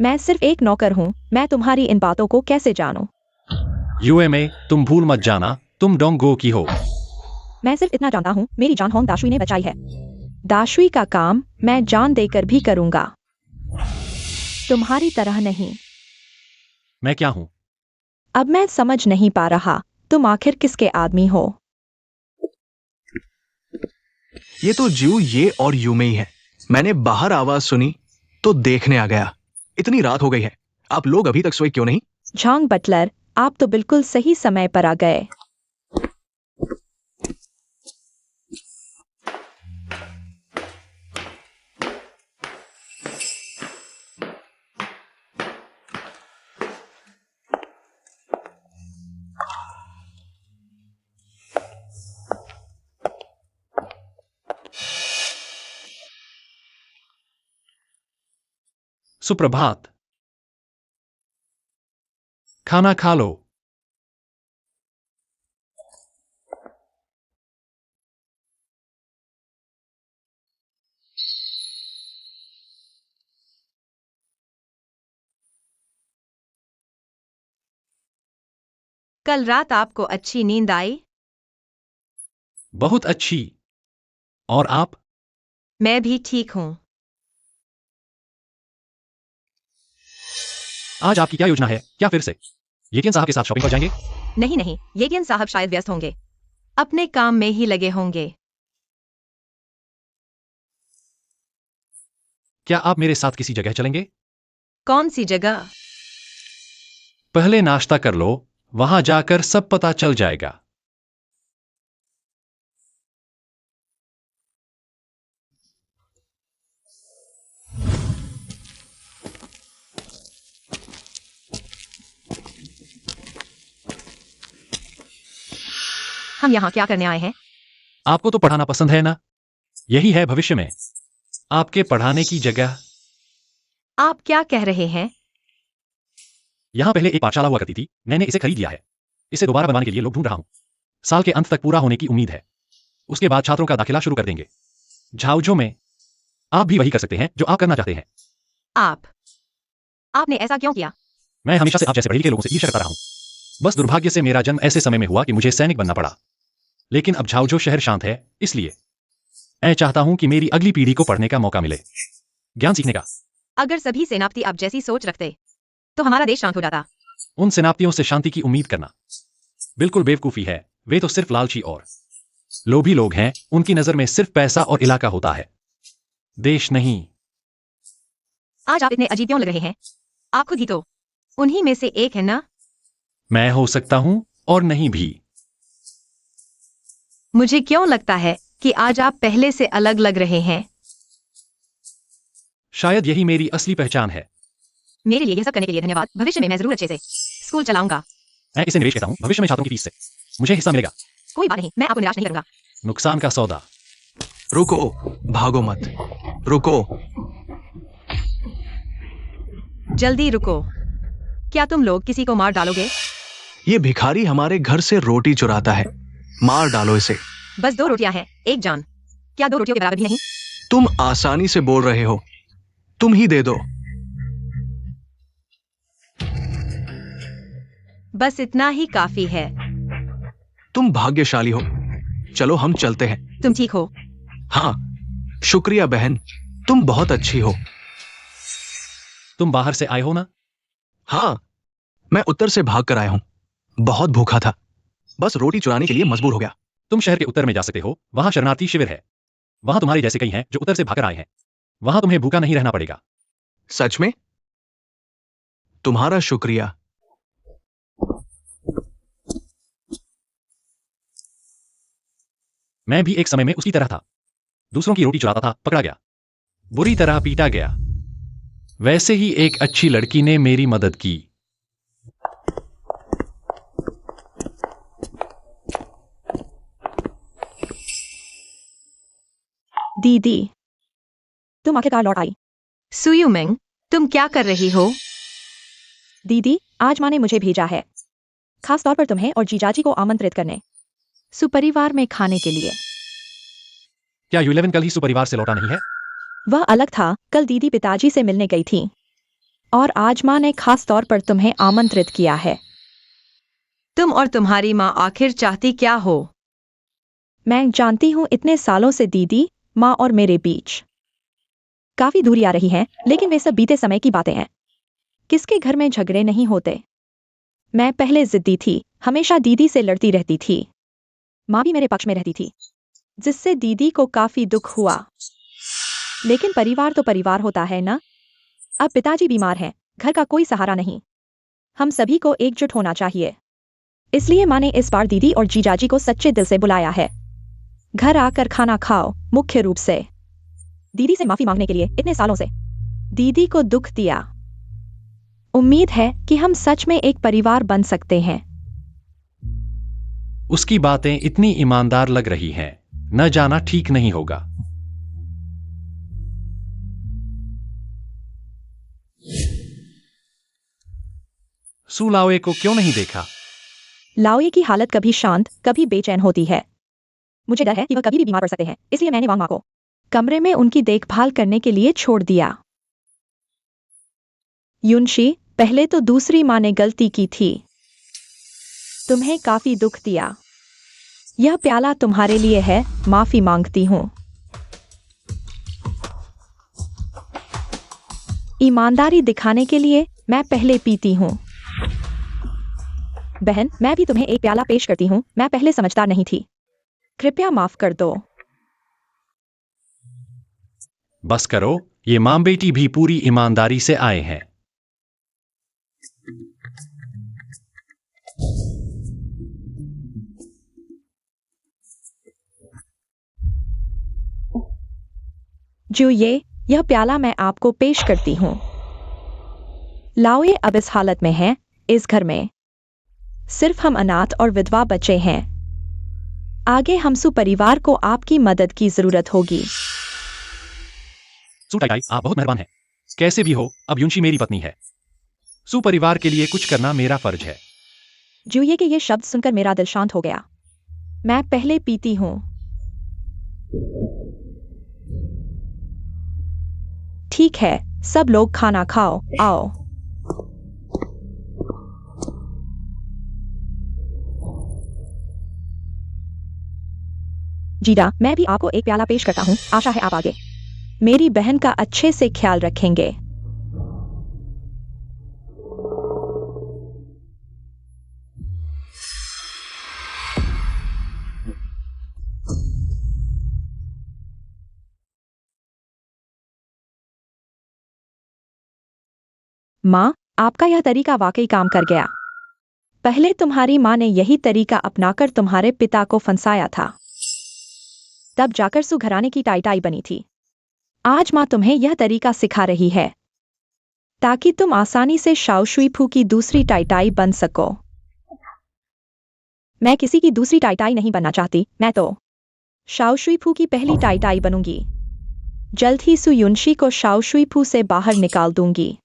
मैं सिर्फ एक नौकर हूँ, मैं तुम्हारी इन बातों को कैसे जानूं? यूए में तुम भूल मत जाना, तुम डोंगो की हो। मैं सिर्फ इतना जानता हूँ, मेरी जान होंग दाशुई ने बचाई है। दाशुई का काम मैं जान देकर भी करूंगा, तुम्हारी तरह नहीं। मैं क्या हूँ? अब मैं समझ नहीं पा रहा, तुम आखिर किसके आदमी हो? ये तो ज्यू ये और यूमेई है। मैंने बाहर आवाज सुनी तो देखने आ गया। इतनी रात हो गई है, आप लोग अभी तक सोए क्यों नहीं? झांग बटलर, आप तो बिल्कुल सही समय पर आ गए। सुप्रभात। खाना खा लो। कल रात आपको अच्छी नींद आई? बहुत अच्छी। और आप? मैं भी ठीक हूँ। आज आपकी क्या योजना है? क्या फिर से येकिन साहब के साथ शॉपिंग पर जाएंगे? नहीं नहीं, येकिन साहब शायद व्यस्त होंगे, अपने काम में ही लगे होंगे। क्या आप मेरे साथ किसी जगह चलेंगे? कौन सी जगह? पहले नाश्ता कर लो, वहां जाकर सब पता चल जाएगा। हम यहाँ क्या करने आए हैं? आपको तो पढ़ाना पसंद है ना? यही है भविष्य में आपके पढ़ाने की जगह। आप क्या कह रहे हैं? यहां पहले एक पाठशाला हुआ करती थी, मैंने इसे खरीद लिया है। इसे दोबारा बनवाने के लिए लोग ढूंढ रहा हूं। साल के अंत तक पूरा होने की उम्मीद है। उसके बाद छात्रों का दाखिला शुरू कर देंगे। झाउझो में आप भी वही कर सकते हैं जो आप करना चाहते हैं। आपने ऐसा क्यों किया? मैं हमेशा से आप जैसे पढ़े लिखे लोगों से ईर्ष्या करता रहा हूं। बस दुर्भाग्य से मेरा जन्म ऐसे समय में हुआ कि मुझे सैनिक बनना पड़ा। लेकिन अब झाउझो शहर शांत है, इसलिए मैं चाहता हूं कि मेरी अगली पीढ़ी को पढ़ने का मौका मिले, ज्ञान सीखने का। अगर सभी सेनापति आप जैसी सोच रखते तो हमारा देश शांत हो जाता। उन सेनापतियों से शांति की उम्मीद करना बिल्कुल बेवकूफी है। वे तो सिर्फ लालची और लोभी लोग हैं। उनकी नजर में सिर्फ पैसा और इलाका होता है, देश नहीं। आज आप इतने अजीब क्यों लग रहे हैं? आप खुद ही तो उन्हीं में से एक है ना? मैं हो सकता हूं और नहीं भी। मुझे क्यों लगता है कि आज आप पहले से अलग लग रहे हैं। शायद यही मेरी असली पहचान है। मेरे लिए यह सब करने के लिए धन्यवाद। भविष्य में मैं जरूर अच्छे से स्कूल चलाऊंगा। मैं इसे निवेश कहता हूं, भविष्य में छात्रों की फीस से मुझे हिस्सा मिलेगा। कोई बात नहीं, मैं आपको निराश नहीं करूंगा। नुकसान का सौदा। रुको, भागो मत, रुको। जल्दी रुको। क्या तुम लोग किसी को मार डालोगे? ये भिखारी हमारे घर से रोटी चुराता है, मार डालो इसे। बस 2 रोटियां हैं, एक जान। क्या 2 रोटियों के बराबर भी नहीं? तुम आसानी से बोल रहे हो, तुम ही दे दो। बस इतना ही काफी है। तुम भाग्यशाली हो। चलो हम चलते हैं। तुम ठीक हो? हाँ, शुक्रिया बहन, तुम बहुत अच्छी हो। तुम बाहर से आए हो ना? हाँ, मैं उत्तर से भाग कर आया हूं। बहुत भूखा था, बस रोटी चुराने के लिए मजबूर हो गया। तुम शहर के उत्तर में जा सकते हो, वहां शरणार्थी शिविर है। वहां तुम्हारे जैसे कई हैं जो उत्तर से भागकर आए हैं। वहां तुम्हें भूखा नहीं रहना पड़ेगा। सच में? तुम्हारा शुक्रिया। मैं भी एक समय में उसकी तरह था। दूसरों की रोटी चुराता था, पकड़ा गया, बुरी तरह पीटा गया। वैसे ही एक अच्छी लड़की ने मेरी मदद की। दीदी, तुम आखिरकार लौट आई। सुयुमिंग, तुम क्या कर रही हो? दीदी, आज माँ ने मुझे भेजा है, खास तौर पर तुम्हें और जीजाजी को आमंत्रित करने, सुपरिवार में खाने के लिए। क्या U11 कल ही सुपरिवार से लौटा नहीं है? वह अलग था, कल दीदी पिताजी से मिलने गई थी और आज माँ ने खास तौर पर तुम्हें आमंत्रित किया है। तुम और तुम्हारी माँ आखिर चाहती क्या हो? मैं जानती हूँ इतने सालों से दीदी, माँ और मेरे बीच काफी दूरी आ रही है, लेकिन वे सब बीते समय की बातें हैं। किसके घर में झगड़े नहीं होते। मैं पहले जिद्दी थी, हमेशा दीदी से लड़ती रहती थी। माँ भी मेरे पक्ष में रहती थी, जिससे दीदी को काफी दुख हुआ। लेकिन परिवार तो परिवार होता है ना। अब पिताजी बीमार हैं, घर का कोई सहारा नहीं। हम सभी को एकजुट होना चाहिए। इसलिए माँ ने इस बार दीदी और जीजाजी को सच्चे दिल से बुलाया है। घर आकर खाना खाओ, मुख्य रूप से दीदी से माफी मांगने के लिए। इतने सालों से दीदी को दुख दिया। उम्मीद है कि हम सच में एक परिवार बन सकते हैं। उसकी बातें इतनी ईमानदार लग रही हैं, न जाना ठीक नहीं होगा। सुलावे को क्यों नहीं देखा? लाओये की हालत कभी शांत, कभी बेचैन होती है। मुझे डर है कि वह कभी भी बीमार पड़ सकते हैं, इसलिए मैंने वांग माँ को कमरे में उनकी देखभाल करने के लिए छोड़ दिया। युनशी, पहले तो दूसरी माँ ने गलती की थी, तुम्हें काफी दुख दिया। यह प्याला तुम्हारे लिए है, माफी मांगती हूँ। ईमानदारी दिखाने के लिए मैं पहले पीती हूँ। बहन, मैं भी तुम्हें एक प्याला पेश करती हूँ। मैं पहले समझदार नहीं थी, कृपया माफ कर दो। बस करो, ये मां बेटी भी पूरी ईमानदारी से आए हैं। जो यह प्याला मैं आपको पेश करती हूँ। लाओ, ये अब इस हालत में है। इस घर में सिर्फ हम अनाथ और विधवा बच्चे हैं। आगे हम परिवार को आपकी मदद की जरूरत होगी। सुटाई, आप बहुत मेहरबान हैं। कैसे भी हो, अब युंशी मेरी पत्नी है। सुपरिवार के लिए कुछ करना मेरा फर्ज है। जूये के ये शब्द सुनकर मेरा दिल शांत हो गया। मैं पहले पीती हूँ। ठीक है, सब लोग खाना खाओ, आओ। जीजा, मैं भी आपको एक प्याला पेश करता हूँ। आशा है आप आगे मेरी बहन का अच्छे से ख्याल रखेंगे। माँ, आपका यह तरीका वाकई काम कर गया। पहले तुम्हारी माँ ने यही तरीका अपनाकर तुम्हारे पिता को फंसाया था, तब जाकर सुघराने की टाई बनी थी। आज माँ तुम्हें यह तरीका सिखा रही है ताकि तुम आसानी से शाओशुईफू की दूसरी टाई बन सको। मैं किसी की दूसरी टाई नहीं बनना चाहती। मैं तो शाओशुईफू की पहली टाई बनूंगी। जल्द ही सुयुनशी को शाओशुईफू से बाहर निकाल दूंगी।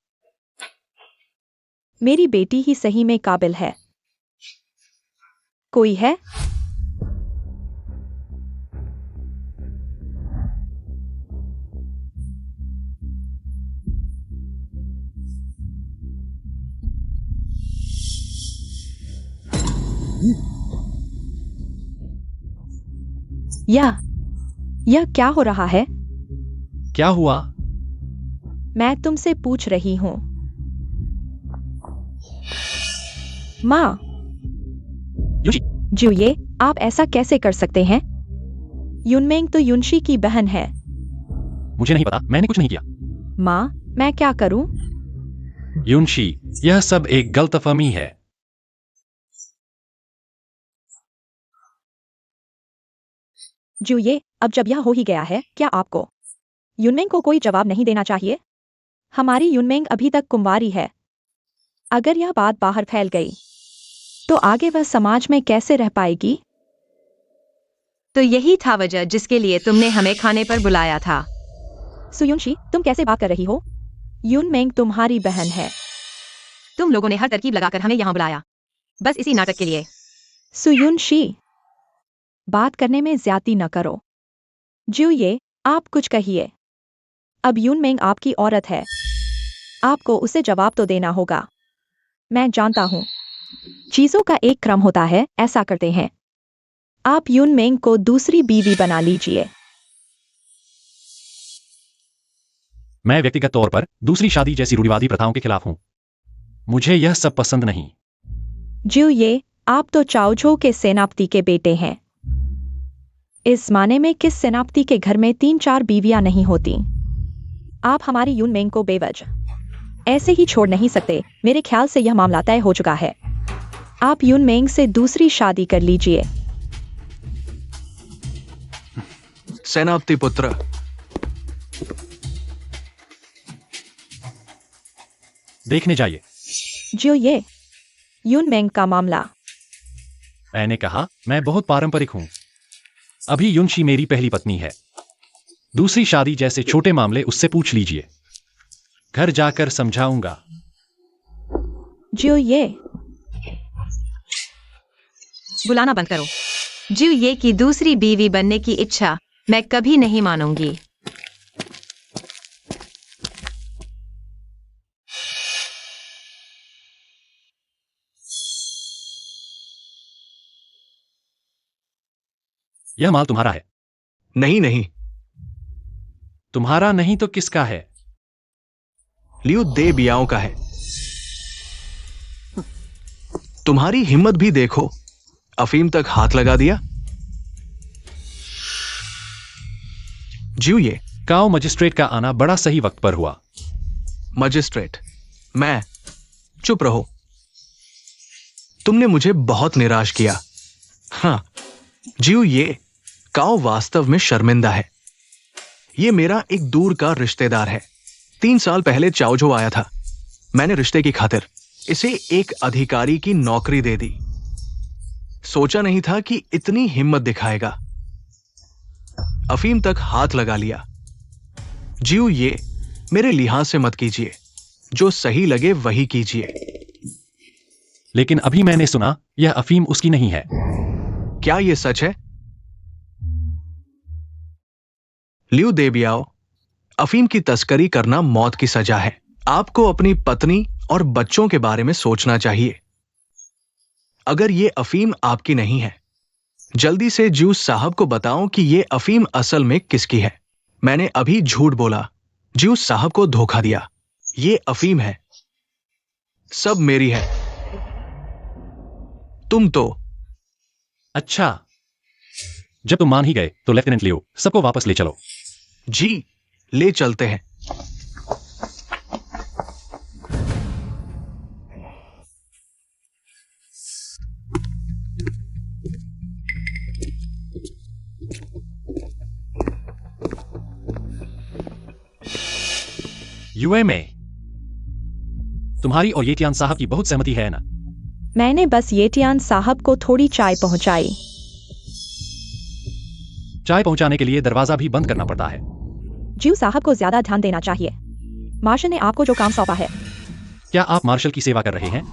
मेरी बेटी ही सही में काबिल है। कोई है? यह क्या हो रहा है? क्या हुआ? मैं तुमसे पूछ रही हूँ। माँ। युंशी, जुये, आप ऐसा कैसे कर सकते हैं? युनमेंग तो युनशी की बहन है। मुझे नहीं पता, मैंने कुछ नहीं किया। माँ, मैं क्या करूं? युंशी, यह सब एक गलतफहमी है। जुये, अब जब यह हो ही गया है, क्या आपको युनमेंग को कोई जवाब नहीं देना चाहिए? हमारी युनमेंग अभी तक कुंवारी है। अगर यह बात बाहर फैल गई तो आगे वह समाज में कैसे रह पाएगी? तो यही था वजह जिसके लिए तुमने हमें खाने पर बुलाया था। सुयुनशी, तुम कैसे बात कर रही हो? युनमेंग तुम्हारी बहन है। तुम लोगों ने हर तरकीब लगाकर हमें यहाँ बुलाया, बस इसी नाटक के लिए। सुयुनशी, बात करने में ज्यादती न करो। जुये, आप कुछ कहिए। अब युनमेंग आपकी औरत है, आपको उसे जवाब तो देना होगा। मैं जानता हूं, चीजों का एक क्रम होता है, ऐसा करते हैं। आप युनमेंग को दूसरी बीवी बना लीजिए। मैं व्यक्तिगत तौर पर दूसरी शादी जैसी रूढ़िवादी प्रथाओं के खिलाफ हूं। मुझे यह सब पसंद नहीं। जुये, आप तो चाओझो के सेनापति के बेटे हैं। इस माने में किस सेनापति के घर में 3-4 बीवियां नहीं होती? आप हमारी युनमेंग को बेवजह ऐसे ही छोड़ नहीं सकते। मेरे ख्याल से यह मामला तय हो चुका है। आप युनमेंग से दूसरी शादी कर लीजिए। सेनापति पुत्र, देखने जाइए। जुये, युनमेंग का मामला। मैंने कहा, मैं बहुत पारंपरिक हूं। अभी युनशी मेरी पहली पत्नी है। दूसरी शादी जैसे छोटे मामले उससे पूछ लीजिए। घर जाकर समझाऊंगा। जुये, बुलाना बंद करो। जुये की दूसरी बीवी बनने की इच्छा मैं कभी नहीं मानूंगी। यह माल तुम्हारा है। नहीं नहीं, तुम्हारा नहीं तो किसका है? लियू दे बियाओं का है। तुम्हारी हिम्मत भी देखो, अफीम तक हाथ लगा दिया। जीविए। काओ मजिस्ट्रेट का आना बड़ा सही वक्त पर हुआ। मजिस्ट्रेट, मैं। चुप रहो। तुमने मुझे बहुत निराश किया। हाँ, जीव, ये काओ वास्तव में शर्मिंदा है। ये मेरा एक दूर का रिश्तेदार है। 3 साल पहले चाओजो आया था। मैंने रिश्ते की खातिर इसे एक अधिकारी की नौकरी दे दी। सोचा नहीं था कि इतनी हिम्मत दिखाएगा। अफीम तक हाथ लगा लिया। जीव, ये मेरे लिहाज से मत कीजिए। जो सही लगे वही कीजिए। लेकिन अभी मैंने सुना यह अफीम उसकी नहीं है। क्या यह सच है? लियू देबियाओ, अफीम की तस्करी करना मौत की सजा है। आपको अपनी पत्नी और बच्चों के बारे में सोचना चाहिए। अगर यह अफीम आपकी नहीं है, जल्दी से जूस साहब को बताओ कि यह अफीम असल में किसकी है। मैंने अभी झूठ बोला, जूस साहब को धोखा दिया। यह अफीम है, सब मेरी है। तुम तो अच्छा, जब तुम मान ही गए तो लेफ्टिनेंट लियो, सबको वापस ले चलो। जी, ले चलते हैं। यूए में तुम्हारी और येटियान साहब की बहुत सहमति है ना? मैंने बस येटियान साहब को थोड़ी चाय पहुंचाई। चाय पहुंचाने के लिए दरवाजा भी बंद करना पड़ता है। जीव साहब को ज्यादा ध्यान देना चाहिए। मार्शल ने आपको जो काम सौंपा है। क्या आप मार्शल की सेवा कर रहे हैं?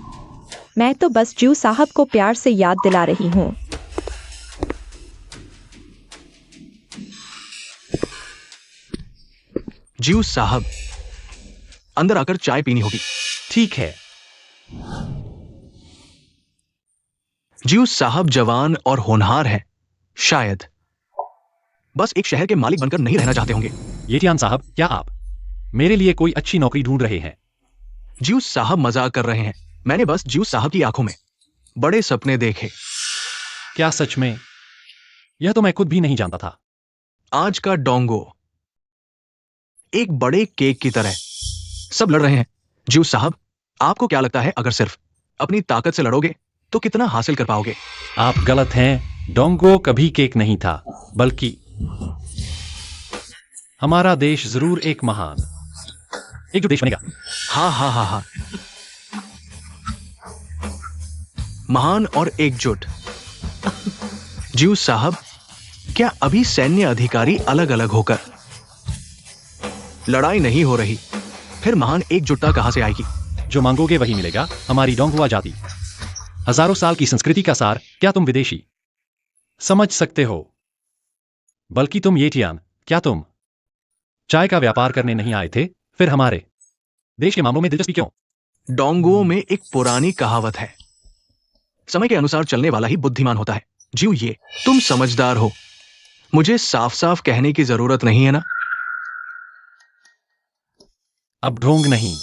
मैं तो बस जीव साहब को प्यार से याद दिला रही हूँ। जीव साहब, अंदर आकर चाय पीनी होगी। ठीक है। जीव साहब जवान और होनहार हैं, शायद बस एक शहर के मालिक बनकर नहीं रहना चाहते होंगे। येटियान साहब, क्या आप मेरे लिए कोई अच्छी नौकरी ढूंढ रहे हैं? जीव साहब मजाक कर रहे हैं। मैंने बस जीव साहब की आंखों में बड़े सपने देखे। क्या सच में? यह तो मैं खुद भी नहीं जानता था। आज का डोंगो एक बड़े केक की तरह। सब लड़ रहे हैं। जीव साहब, आपको क्या लगता है अगर सिर्फ अपनी ताकत से लड़ोगे तो कितना हासिल कर पाओगे? आप गलत हैं। डोंगो कभी केक नहीं था, बल्कि हमारा देश जरूर एक महान एकजुट देश बनेगा। हाँ हाँ हाँ हाँ, महान और एकजुट। जीव साहब, क्या अभी सैन्य अधिकारी अलग अलग होकर लड़ाई नहीं हो रही, फिर महान एकजुटता कहां से आएगी? जो मांगोगे वही मिलेगा। हमारी डोंगुआ जाति, हजारों साल की संस्कृति का सार। क्या तुम विदेशी समझ सकते हो? बल्कि तुम येटियान, क्या तुम चाय का व्यापार करने नहीं आए थे? फिर हमारे देश के मामलों में दिलचस्पी क्यों? डोंगुओं में एक पुरानी कहावत है, समय के अनुसार चलने वाला ही बुद्धिमान होता है। जीव, ये तुम समझदार हो। मुझे साफ साफ कहने की जरूरत नहीं है ना? अब ढोंग नहीं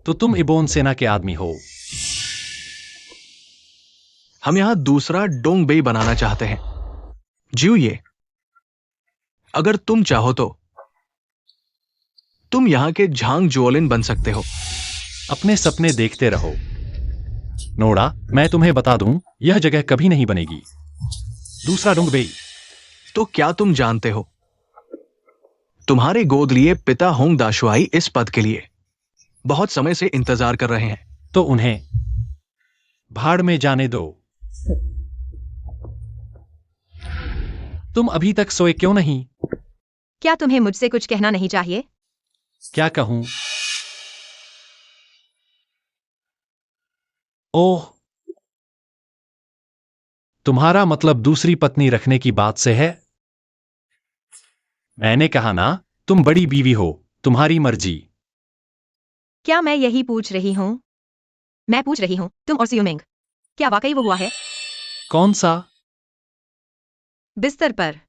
तो तुम इबोन सेना के आदमी हो। हम यहां दूसरा डोंगबेई बनाना चाहते हैं। जीव, ये अगर तुम चाहो तो तुम यहां के झांग जोलिन बन सकते हो। अपने सपने देखते रहो नोड़ा। मैं तुम्हें बता दूं, यह जगह कभी नहीं बनेगी। दूसरा डोंगबेई। तो क्या तुम जानते हो, तुम्हारे गोद लिए पिता होंग दाशुआई इस पद के लिए बहुत समय से इंतजार कर रहे हैं। तो उन्हें भाड़ में जाने दो। तुम अभी तक सोए क्यों नहीं? क्या तुम्हें मुझसे कुछ कहना नहीं चाहिए? क्या कहूं? ओह, तुम्हारा मतलब दूसरी पत्नी रखने की बात से है? मैंने कहा ना, तुम बड़ी बीवी हो, तुम्हारी मर्जी। क्या मैं यही पूछ रही हूँ? मैं पूछ रही हूँ, तुम और सियुमिंग, क्या वाकई वो हुआ है? कौन सा? बिस्तर पर।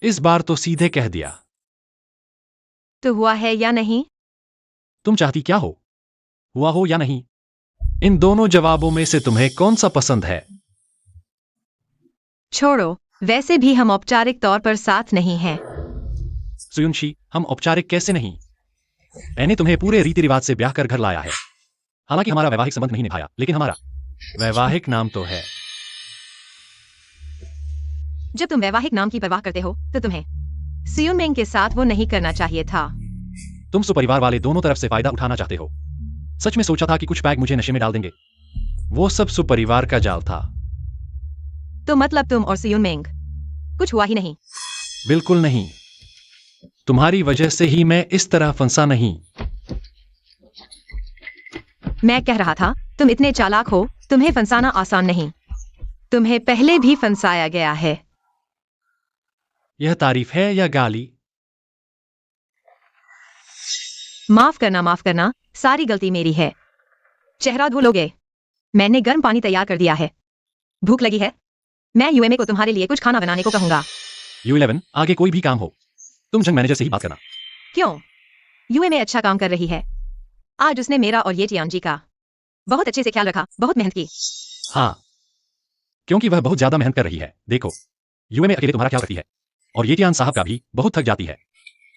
इस बार तो सीधे कह दिया। तो हुआ है या नहीं? तुम चाहती क्या हो? हुआ हो या नहीं। इन दोनों जवाबों में से तुम्हें कौन सा पसंद है? छोड़ो, वैसे भी हम औपचारिक तौर पर साथ नहीं हैं। सुयुनशी, हम औपचारिक कैसे नहीं? मैंने तुम्हें पूरे रीति रिवाज से ब्याह कर घर लाया है। हालांकि हमारा वैवाहिक संबंध नहीं निभाया, लेकिन हमारा वैवाहिक नाम तो है। जब तुम वैवाहिक नाम की परवाह करते हो तो तुम्हें सियुनमेंग के साथ वो नहीं करना चाहिए था। तुम सुपरिवार वाले दोनों तरफ से फायदा उठाना चाहते हो। सच में सोचा था कि कुछ पैग मुझे नशे में डाल देंगे। वो सब सुपरिवार का जाल था। तो मतलब तुम और सियुनमेंग कुछ हुआ ही नहीं? बिल्कुल नहीं। तुम्हारी वजह से ही मैं इस तरह फंसा नहीं। मैं कह रहा था, तुम इतने चालाक हो, तुम्हें फंसाना आसान नहीं। तुम्हें पहले भी फंसाया गया है। यह तारीफ है या गाली? माफ करना, सारी गलती मेरी है। चेहरा धो लोगे? मैंने गर्म पानी तैयार कर दिया है। भूख लगी है? मैं यूएमए को तुम्हारे लिए कुछ खाना बनाने को कहूंगा। U11, आगे कोई भी काम हो, तुम जंग मैनेजर से ही बात करना। क्यों? यूएमए अच्छा काम कर रही है। आज उसने मेरा और ये टियानजी का बहुत अच्छे से ख्याल रखा, बहुत मेहनत की। हाँ, क्योंकि वह बहुत ज्यादा मेहनत कर रही है। देखो, यूएमए अकेले तुम्हारा ख्याल रखती है, और येटियान साहब का भी बहुत थक जाती है।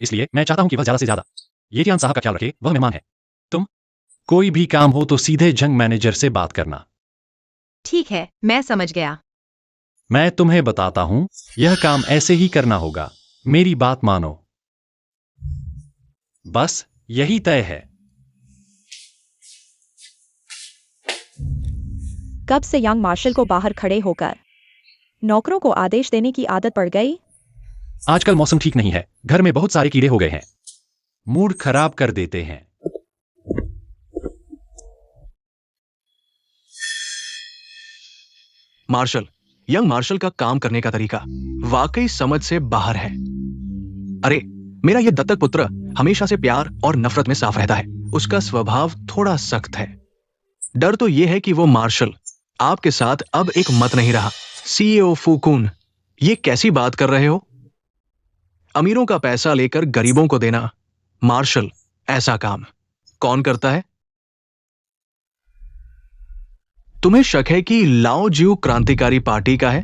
इसलिए मैं चाहता हूं कि वह ज्यादा से ज्यादा येटियान साहब का ख्याल रखे। वह मेहमान है। तुम कोई भी काम हो तो सीधे जंग मैनेजर से बात करना। ठीक है, मैं समझ गया। मैं तुम्हें बताता हूं, यह काम ऐसे ही करना होगा। मेरी बात मानो। बस यही तय है। कब से यंग मार्शल को बाहर खड़े होकर नौकरों को आदेश देने की आदत पड़ गई? आजकल मौसम ठीक नहीं है, घर में बहुत सारे कीड़े हो गए हैं, मूड खराब कर देते हैं। मार्शल, यंग मार्शल का काम करने का तरीका वाकई समझ से बाहर है। अरे, मेरा ये दत्तक पुत्र हमेशा से प्यार और नफरत में साफ रहता है। उसका स्वभाव थोड़ा सख्त है। डर तो यह है कि वो मार्शल आपके साथ अब एक मत नहीं रहा। सीईओ फुकुन, ये कैसी बात कर रहे हो? अमीरों का पैसा लेकर गरीबों को देना, मार्शल, ऐसा काम कौन करता है? तुम्हें शक है कि लाओ ज्यू क्रांतिकारी पार्टी का है?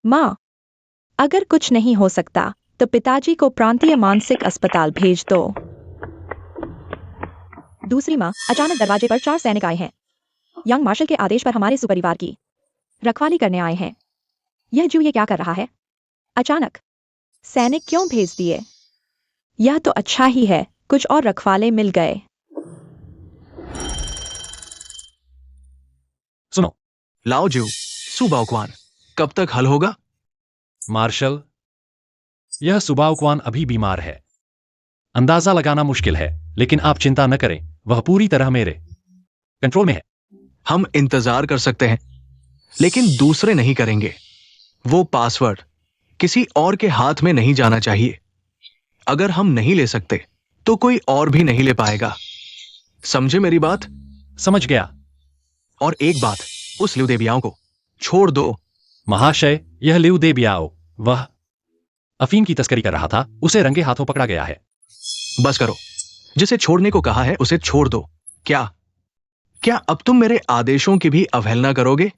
माँ, अगर कुछ नहीं हो सकता तो पिताजी को प्रांतीय मानसिक अस्पताल भेज दो। दूसरी माँ, अचानक दरवाजे पर 4 सैनिक आए हैं। यंग मार्शल के आदेश पर हमारे सुपरिवार की रखवाली करने आए हैं। यह जू ये क्या कर रहा है? अचानक सैनिक क्यों भेज दिए? यह तो अच्छा ही है, कुछ और रखवाले मिल गए। सुनो लाओ ज्यू, सुबाओक्वान, कब तक हल होगा? मार्शल, यह सुबाओक्वान अभी बीमार है। अंदाजा लगाना मुश्किल है, लेकिन आप चिंता न करें, वह पूरी तरह मेरे कंट्रोल में है। हम इंतजार कर सकते हैं, लेकिन दूसरे नहीं करेंगे। वो पासवर्ड किसी और के हाथ में नहीं जाना चाहिए। अगर हम नहीं ले सकते तो कोई और भी नहीं ले पाएगा। समझे मेरी बात? समझ गया। और एक बात, उस ल्यूदेबियाओं को छोड़ दो। महाशय, यह लिउ दे बियाओ, वह अफीम की तस्करी कर रहा था, उसे रंगे हाथों पकड़ा गया है। बस करो, जिसे छोड़ने को कहा है उसे छोड़ दो। क्या क्या अब तुम मेरे आदेशों की भी अवहेलना करोगे?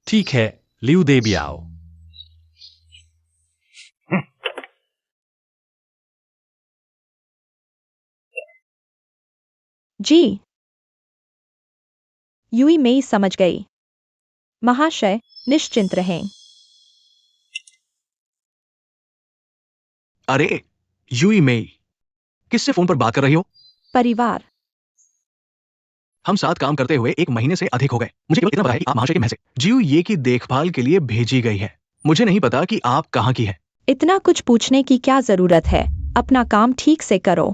ठीक है, लिउ दे बियाओ। जी, यूई मेई समझ गई। महाशय, निश्चिंत रहें। अरे यूई मेई, किससे फोन पर बात कर रही हो? परिवार। हम साथ काम करते हुए 1 महीने से अधिक हो गए। मुझे केवल इतना पता है कि आप महाशय के महल से जियू ये की देखभाल के लिए भेजी गई है। मुझे नहीं पता कि आप कहाँ की है। इतना कुछ पूछने की क्या जरूरत है? अपना काम ठीक से करो।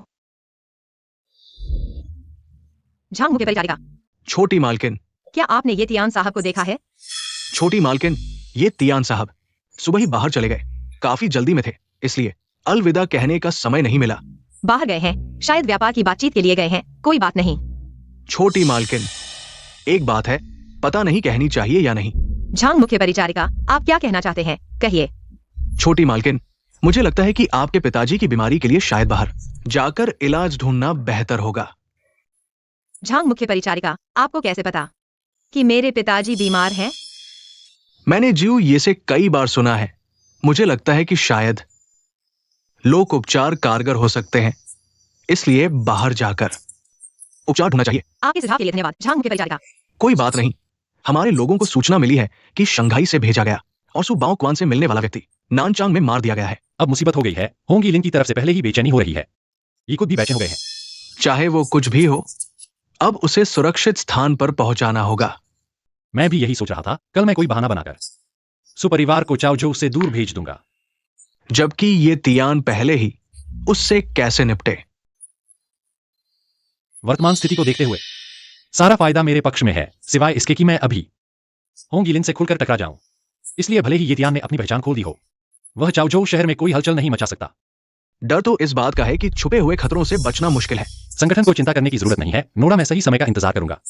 झांग मुख्य परिचारिका, छोटी मालकिन। क्या आपने ये तियान साहब को देखा है? छोटी मालकिन, ये तियान साहब सुबह ही बाहर चले गए। काफी जल्दी में थे, इसलिए अलविदा कहने का समय नहीं मिला। बाहर गए हैं, शायद व्यापार की बातचीत के लिए गए हैं, कोई बात नहीं। छोटी मालकिन, एक बात है, पता नहीं कहनी चाहिए या नहीं। झांग मुख्य परिचारिका, आप क्या कहना चाहते हैं, कहिए। छोटी मालकिन, मुझे लगता है कि आपके पिताजी की बीमारी के लिए शायद बाहर जाकर इलाज ढूंढना बेहतर होगा। झांग मुख्य परिचारिका, आपको कैसे पता कि मेरे पिताजी बीमार हैं? मैंने जीव ये से कई बार सुना है। मुझे लगता है कि शायद लोक उपचार कारगर हो सकते हैं, इसलिए बाहर जाकर उपचार ढूंढना चाहिए। आपके सुझाव के लिए धन्यवाद, झांग मुख्य परिचारिका। कोई बात नहीं, हमारे लोगों को सूचना मिली है कि शंघाई से भेजा गया और सुबाओ क्वान से मिलने वाला व्यक्ति नानचांग में मार दिया गया है। अब मुसीबत हो गई है। होंगी लिन की तरफ से पहले ही बेचैनी हो रही है। ये खुद भी बेचैन हो गए हैं। चाहे वो कुछ भी हो, अब उसे सुरक्षित स्थान पर पहुंचाना होगा। मैं भी यही सोच रहा था। कल मैं कोई बहाना बनाकर सुपरिवार को चाओजो से दूर भेज दूंगा। जबकि ये तियान पहले ही उससे कैसे निपटे। वर्तमान स्थिति को देखते हुए सारा फायदा मेरे पक्ष में है, सिवाय इसके कि मैं अभी होंगी लिन से खुलकर टकरा जाऊं। इसलिए भले ही ये तियान ने अपनी पहचान खोल दी हो, वह चाओजो शहर में कोई हलचल नहीं मचा सकता। डर तो इस बात का है कि छुपे हुए खतरों से बचना मुश्किल है। संगठन को चिंता करने की जरूरत नहीं है। नोरा, मैं सही समय का इंतजार करूंगा।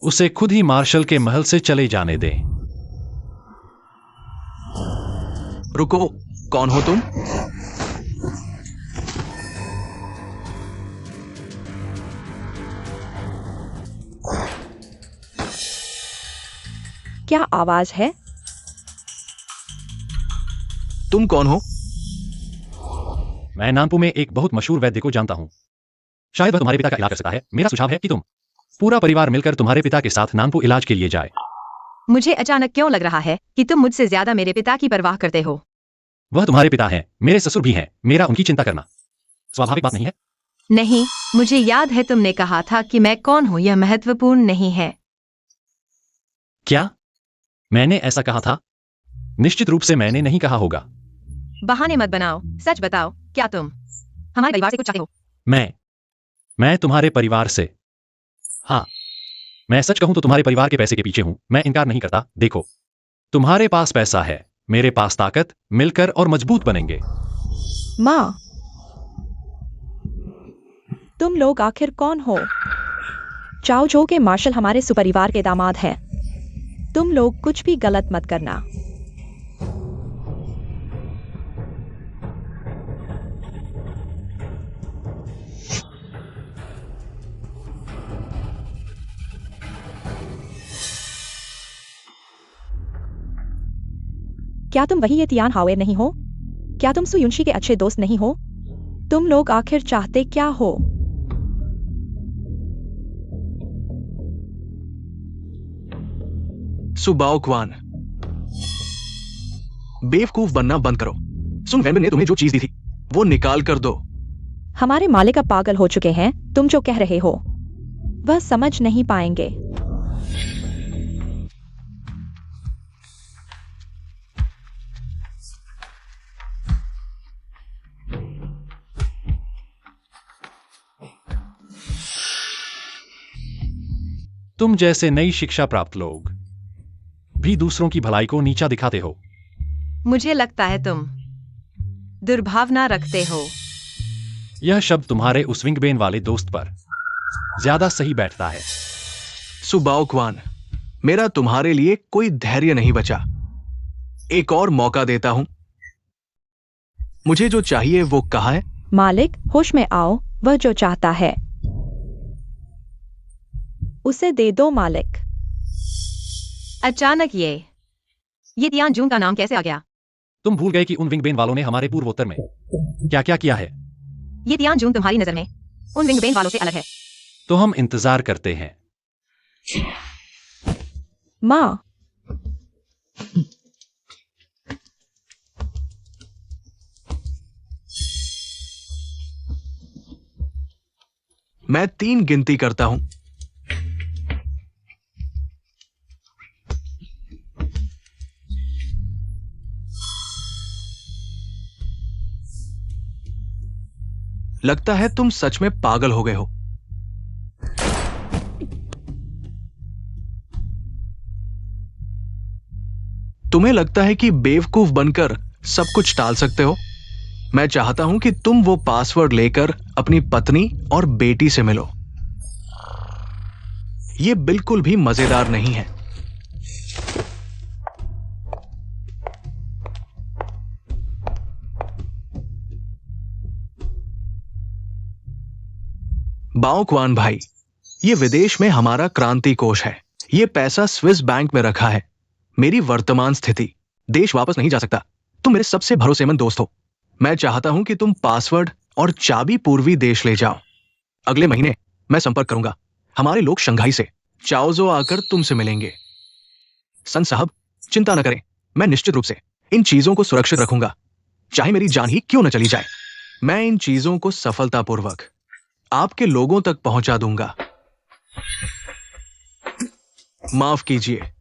उसे खुद ही मार्शल के महल से चले जाने दें। रुको, कौन हो तुम? क्या आवाज है? तुम कौन हो? मैं नानपू में एक बहुत मशहूर वैद्य को जानता हूं। शायद वह तुम्हारे पिता का इलाज कर सकता है। मेरा सुझाव है कि तुम पूरा परिवार मिलकर तुम्हारे पिता के साथ नानपू इलाज के लिए जाए। मुझे अचानक क्यों लग रहा है कि तुम मुझसे ज्यादा मेरे पिता की परवाह करते हो। वह तुम्हारे पिता हैं, मेरे ससुर भी हैं। मेरा उनकी चिंता करना स्वाभाविक बात नहीं है। नहीं, मुझे याद है तुमने कहा था कि मैं कौन हूं यह महत्वपूर्ण नहीं है। क्या मैंने ऐसा कहा था? निश्चित रूप से मैंने नहीं कहा होगा। बहाने मत बनाओ, सच बताओ, क्या तुम हमारे परिवार से कुछ चाहते हो? मैं तुम्हारे परिवार से, हाँ, मैं सच कहूं तो तुम्हारे परिवार के पैसे के पीछे हूं। मैं इनकार नहीं करता। देखो, तुम्हारे पास पैसा है, मेरे पास ताकत, मिलकर और मजबूत बनेंगे। माँ, तुम लोग आखिर कौन हो? चाओजो के मार्शल हमारे सुपरिवार के दामाद हैं। तुम लोग कुछ भी गलत मत करना। क्या तुम वही ये तियान हावे नहीं हो? क्या तुम सुयुंशी के अच्छे दोस्त नहीं हो? तुम लोग आखिर चाहते क्या हो? सुबाओ क्वान, बेवकूफ बनना बंद करो। सुन वेंबन ने तुम्हें जो चीज दी थी वो निकाल कर दो। हमारे मालिक अब पागल हो चुके हैं। तुम जो कह रहे हो वह समझ नहीं पाएंगे। तुम जैसे नई शिक्षा प्राप्त लोग भी दूसरों की भलाई को नीचा दिखाते हो। मुझे लगता है तुम दुर्भावना रखते हो। यह शब्द तुम्हारे उस विंगबेन वाले दोस्त पर ज्यादा सही बैठता है। सुबाओ क्वान, मेरा तुम्हारे लिए कोई धैर्य नहीं बचा। एक और मौका देता हूं। मुझे जो चाहिए वो कहा है? मालिक, होश में आओ। वह जो चाहता है उसे दे दो मालिक। अचानक ये तियान जून का नाम कैसे आ गया? तुम भूल गए कि उन विंगबेन वालों ने हमारे पूर्वोत्तर में क्या क्या किया है। ये तियान जून तुम्हारी नजर में उन विंगबेन वालों से अलग है। तो हम इंतजार करते हैं। माँ, मैं 3 गिनती करता हूं। लगता है तुम सच में पागल हो गए हो। तुम्हें लगता है कि बेवकूफ बनकर सब कुछ टाल सकते हो? मैं चाहता हूं कि तुम वो पासवर्ड लेकर अपनी पत्नी और बेटी से मिलो। ये बिल्कुल भी मजेदार नहीं है। बाओक्वान भाई, ये विदेश में हमारा क्रांति कोष है। ये पैसा स्विस बैंक में रखा है। मेरी वर्तमान स्थिति, देश वापस नहीं जा सकता। तुम मेरे सबसे भरोसेमंद दोस्त हो। मैं चाहता हूं कि तुम पासवर्ड और चाबी पूर्वी देश ले जाओ। अगले महीने मैं संपर्क करूंगा। हमारे लोग शंघाई से चाओजो आकर तुमसे मिलेंगे। सन साहब, चिंता न करें, मैं निश्चित रूप से इन चीजों को सुरक्षित रखूंगा, चाहे मेरी जान ही क्यों न चली जाए। मैं इन चीजों को सफलतापूर्वक आपके लोगों तक पहुंचा दूंगा। माफ कीजिए।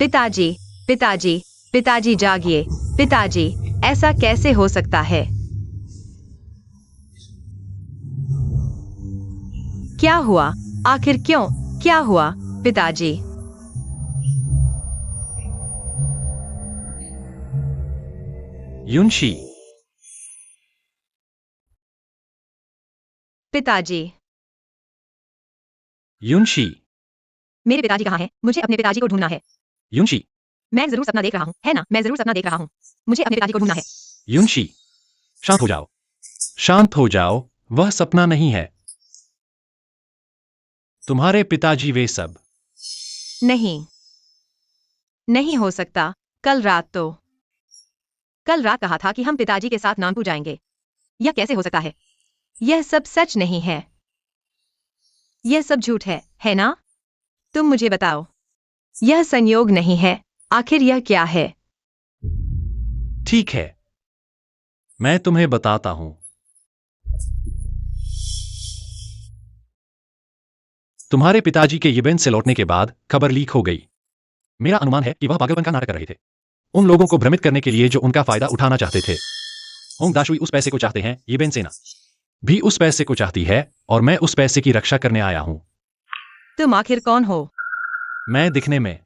पिताजी, पिताजी, पिताजी जागिए। पिताजी, ऐसा कैसे हो सकता है? क्या हुआ? आखिर क्यों? क्या हुआ पिताजी? युनशी, पिताजी, युनशी, मेरे पिताजी कहाँ हैं? मुझे अपने पिताजी को ढूंढना है। युनशी, मैं जरूर सपना देख रहा हूँ, है ना? मैं जरूर सपना देख रहा हूँ। मुझे अपने पिताजी को ढूंढना है। युनशी, शांत हो जाओ। शांत हो जाओ, वह सपना नहीं है। तुम्हारे पिताजी वे सब। नहीं, नहीं हो सकता। कल रात कहा था कि हम पिताजी के साथ नागपुर जाएंगे। यह कैसे हो सकता है? यह सब सच नहीं है। यह सब झूठ है ना? तुम मुझे बताओ। यह संयोग नहीं है। आखिर यह क्या है? ठीक है, मैं तुम्हें बताता हूं। तुम्हारे पिताजी के इवेंट से लौटने के बाद खबर लीक हो गई। मेरा अनुमान है कि वह पागलपन का नाटक कर रहे थे, उन लोगों को भ्रमित करने के लिए जो उनका फायदा उठाना चाहते थे। होंग दाशुई उस पैसे को चाहते हैं, इवेंट सेना भी उस पैसे को चाहती है, और मैं उस पैसे की रक्षा करने आया हूं। तुम आखिर कौन हो? मैं दिखने में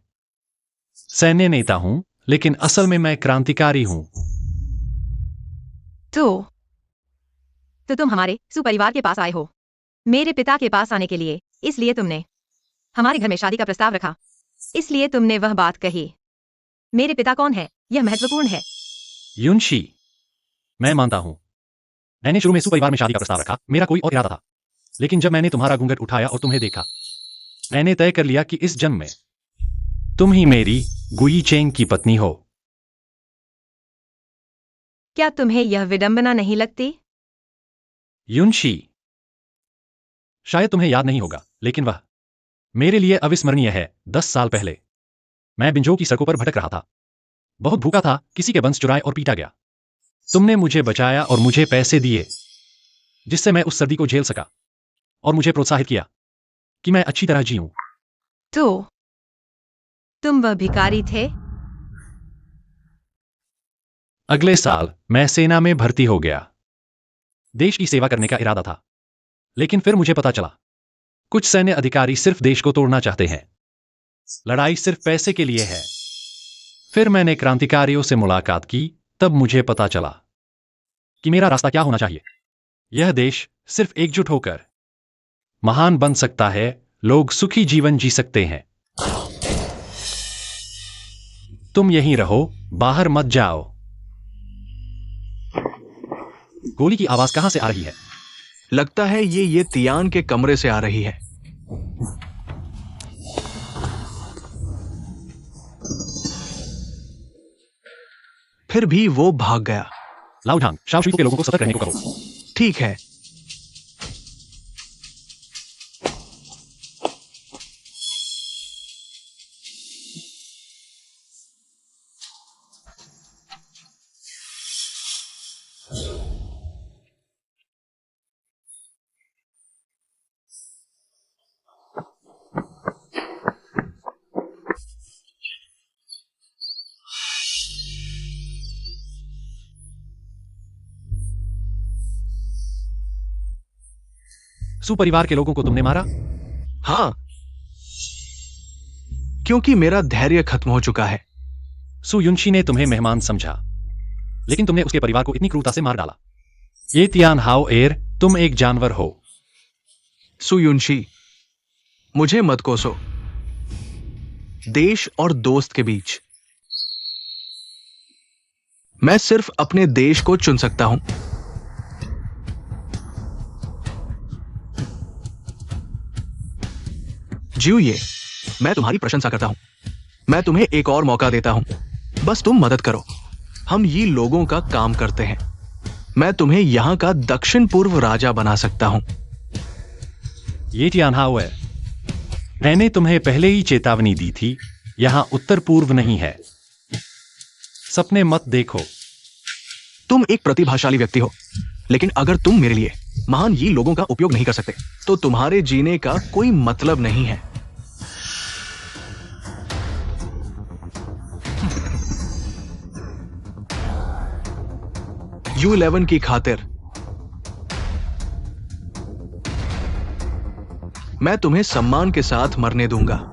सैन्य नेता हूं, लेकिन असल में मैं क्रांतिकारी हूं। तो तुम हमारे सुपरिवार के पास आए हो, मेरे पिता के पास आने के लिए। इसलिए तुमने हमारे घर में शादी का प्रस्ताव रखा। इसलिए तुमने वह बात कही। मेरे पिता कौन है, यह महत्वपूर्ण है। युनशी, मैं मानता हूं, मैंने शुरू में सुपरिवार में शादी का प्रस्ताव रखा। मेरा कोई और इरादा था, लेकिन जब मैंने तुम्हारा घूंघट उठाया और तुम्हें देखा, मैंने तय कर लिया कि इस जन्म में तुम ही मेरी गुई चेंग की पत्नी हो। क्या तुम्हें यह विडंबना नहीं लगती? युनशी, शायद तुम्हें याद नहीं होगा, लेकिन वह मेरे लिए अविस्मरणीय है। 10 साल पहले मैं बिंजो की सड़कों पर भटक रहा था, बहुत भूखा था, किसी के बंस चुराए और पीटा गया। तुमने मुझे बचाया और मुझे पैसे दिए, जिससे मैं उस सर्दी को झेल सका, और मुझे प्रोत्साहित किया कि मैं अच्छी तरह जीऊं। तो तुम वह भिखारी थे? अगले साल मैं सेना में भर्ती हो गया। देश की सेवा करने का इरादा था, लेकिन फिर मुझे पता चला कुछ सैन्य अधिकारी सिर्फ देश को तोड़ना चाहते हैं। लड़ाई सिर्फ पैसे के लिए है। फिर मैंने क्रांतिकारियों से मुलाकात की, तब मुझे पता चला कि मेरा रास्ता क्या होना चाहिए। यह देश सिर्फ एकजुट होकर महान बन सकता है, लोग सुखी जीवन जी सकते हैं। तुम यहीं रहो, बाहर मत जाओ। गोली की आवाज कहां से आ रही है? लगता है ये तियान के कमरे से आ रही है। फिर भी वो भाग गया। लाउढांग, शाओशुई के लोगों को सतर्क रहने को कहो। ठीक है। सुपरिवार के लोगों को तुमने मारा? हाँ, क्योंकि मेरा धैर्य खत्म हो चुका है। सु युनशी ने तुम्हें मेहमान समझा, लेकिन तुमने उसके परिवार को इतनी क्रूरता से मार डाला। ये तियान हाओ एर, तुम एक जानवर हो। सु युनशी, मुझे मत कोसो। देश और दोस्त के बीच मैं सिर्फ अपने देश को चुन सकता हूं। जियो, मैं तुम्हारी प्रशंसा करता हूं। मैं तुम्हें एक और मौका देता हूं, बस तुम मदद करो। हम ये लोगों का काम करते हैं। मैं तुम्हें यहां का दक्षिण पूर्व राजा बना सकता हूं। ये तियान हाओ है, मैंने तुम्हें पहले ही चेतावनी दी थी, यहां उत्तर पूर्व नहीं है। सपने मत देखो। तुम एक प्रतिभाशाली व्यक्ति हो, लेकिन अगर तुम मेरे लिए महान ये लोगों का उपयोग नहीं कर सकते, तो तुम्हारे जीने का कोई मतलब नहीं है। U11 की खातिर मैं तुम्हें सम्मान के साथ मरने दूंगा।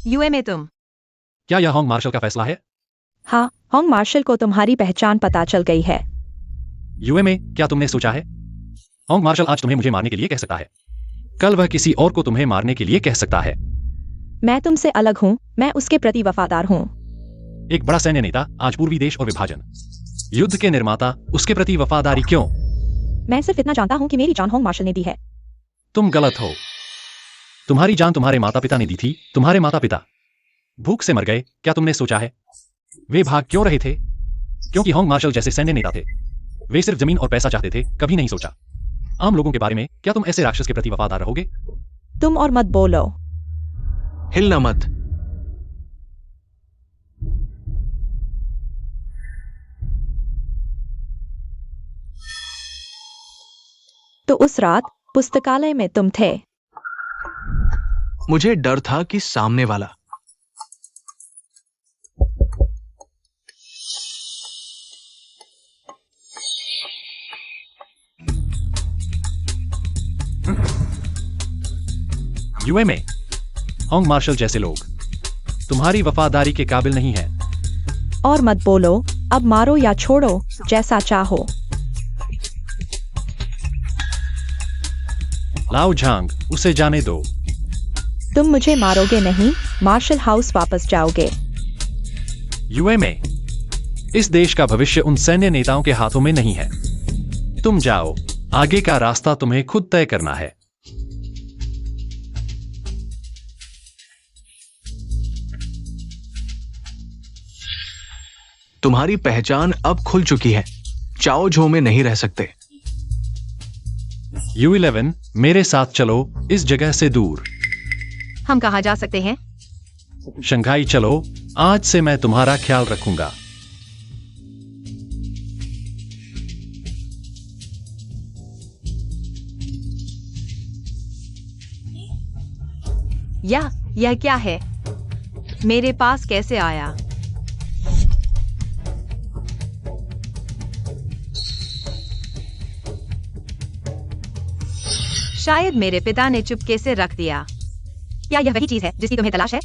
यूए में तुम। क्या यह होंग मार्शल का फैसला है? हाँ, होंग मार्शल को तुम्हारी पहचान पता चल गई है। यूए में क्या तुमने सोचा है? होंग मार्शल आज तुम्हें मुझे मारने के लिए कह सकता है, कल वह किसी और को तुम्हें मारने के लिए कह सकता है। मैं तुमसे अलग हूँ, मैं उसके प्रति वफादार हूँ। एक बड़ा सैन्य नेता आज पूर्वी देश और विभाजन, युद्ध के निर्माता, उसके प्रति वफादारी क्यों? मैं सिर्फ इतना जानता हूँ कि मेरी जान होंग मार्शल ने दी है। तुम गलत हो। तुम्हारी जान तुम्हारे माता पिता ने दी थी। तुम्हारे माता पिता भूख से मर गए। क्या तुमने सोचा है वे भाग क्यों रहे थे? क्योंकि होंग मार्शल जैसे सैन्य नेता थे। वे सिर्फ जमीन और पैसा चाहते थे, कभी नहीं सोचा आम लोगों के बारे में। क्या तुम ऐसे राक्षस के प्रति वफादार रहोगे? तुम और मत बोलो। हिलना मत। तो उस रात पुस्तकालय में तुम थे। मुझे डर था कि सामने वाला यूए में होंग मार्शल जैसे लोग तुम्हारी वफादारी के काबिल नहीं है। और मत बोलो, अब मारो या छोड़ो, जैसा चाहो। लाओ झांग, उसे जाने दो। तुम मुझे मारोगे नहीं, मार्शल हाउस वापस जाओगे। यूए में इस देश का भविष्य उन सैन्य नेताओं के हाथों में नहीं है। तुम जाओ, आगे का रास्ता तुम्हें खुद तय करना है। तुम्हारी पहचान अब खुल चुकी है। चाओ झो में नहीं रह सकते। U11, मेरे साथ चलो, इस जगह से दूर। हम कहाँ जा सकते हैं? शंघाई चलो, आज से मैं तुम्हारा ख्याल रखूंगा। यह क्या है? मेरे पास कैसे आया? शायद मेरे पिता ने चुपके से रख दिया। क्या यह वही चीज है जिसकी तुम्हें तलाश है?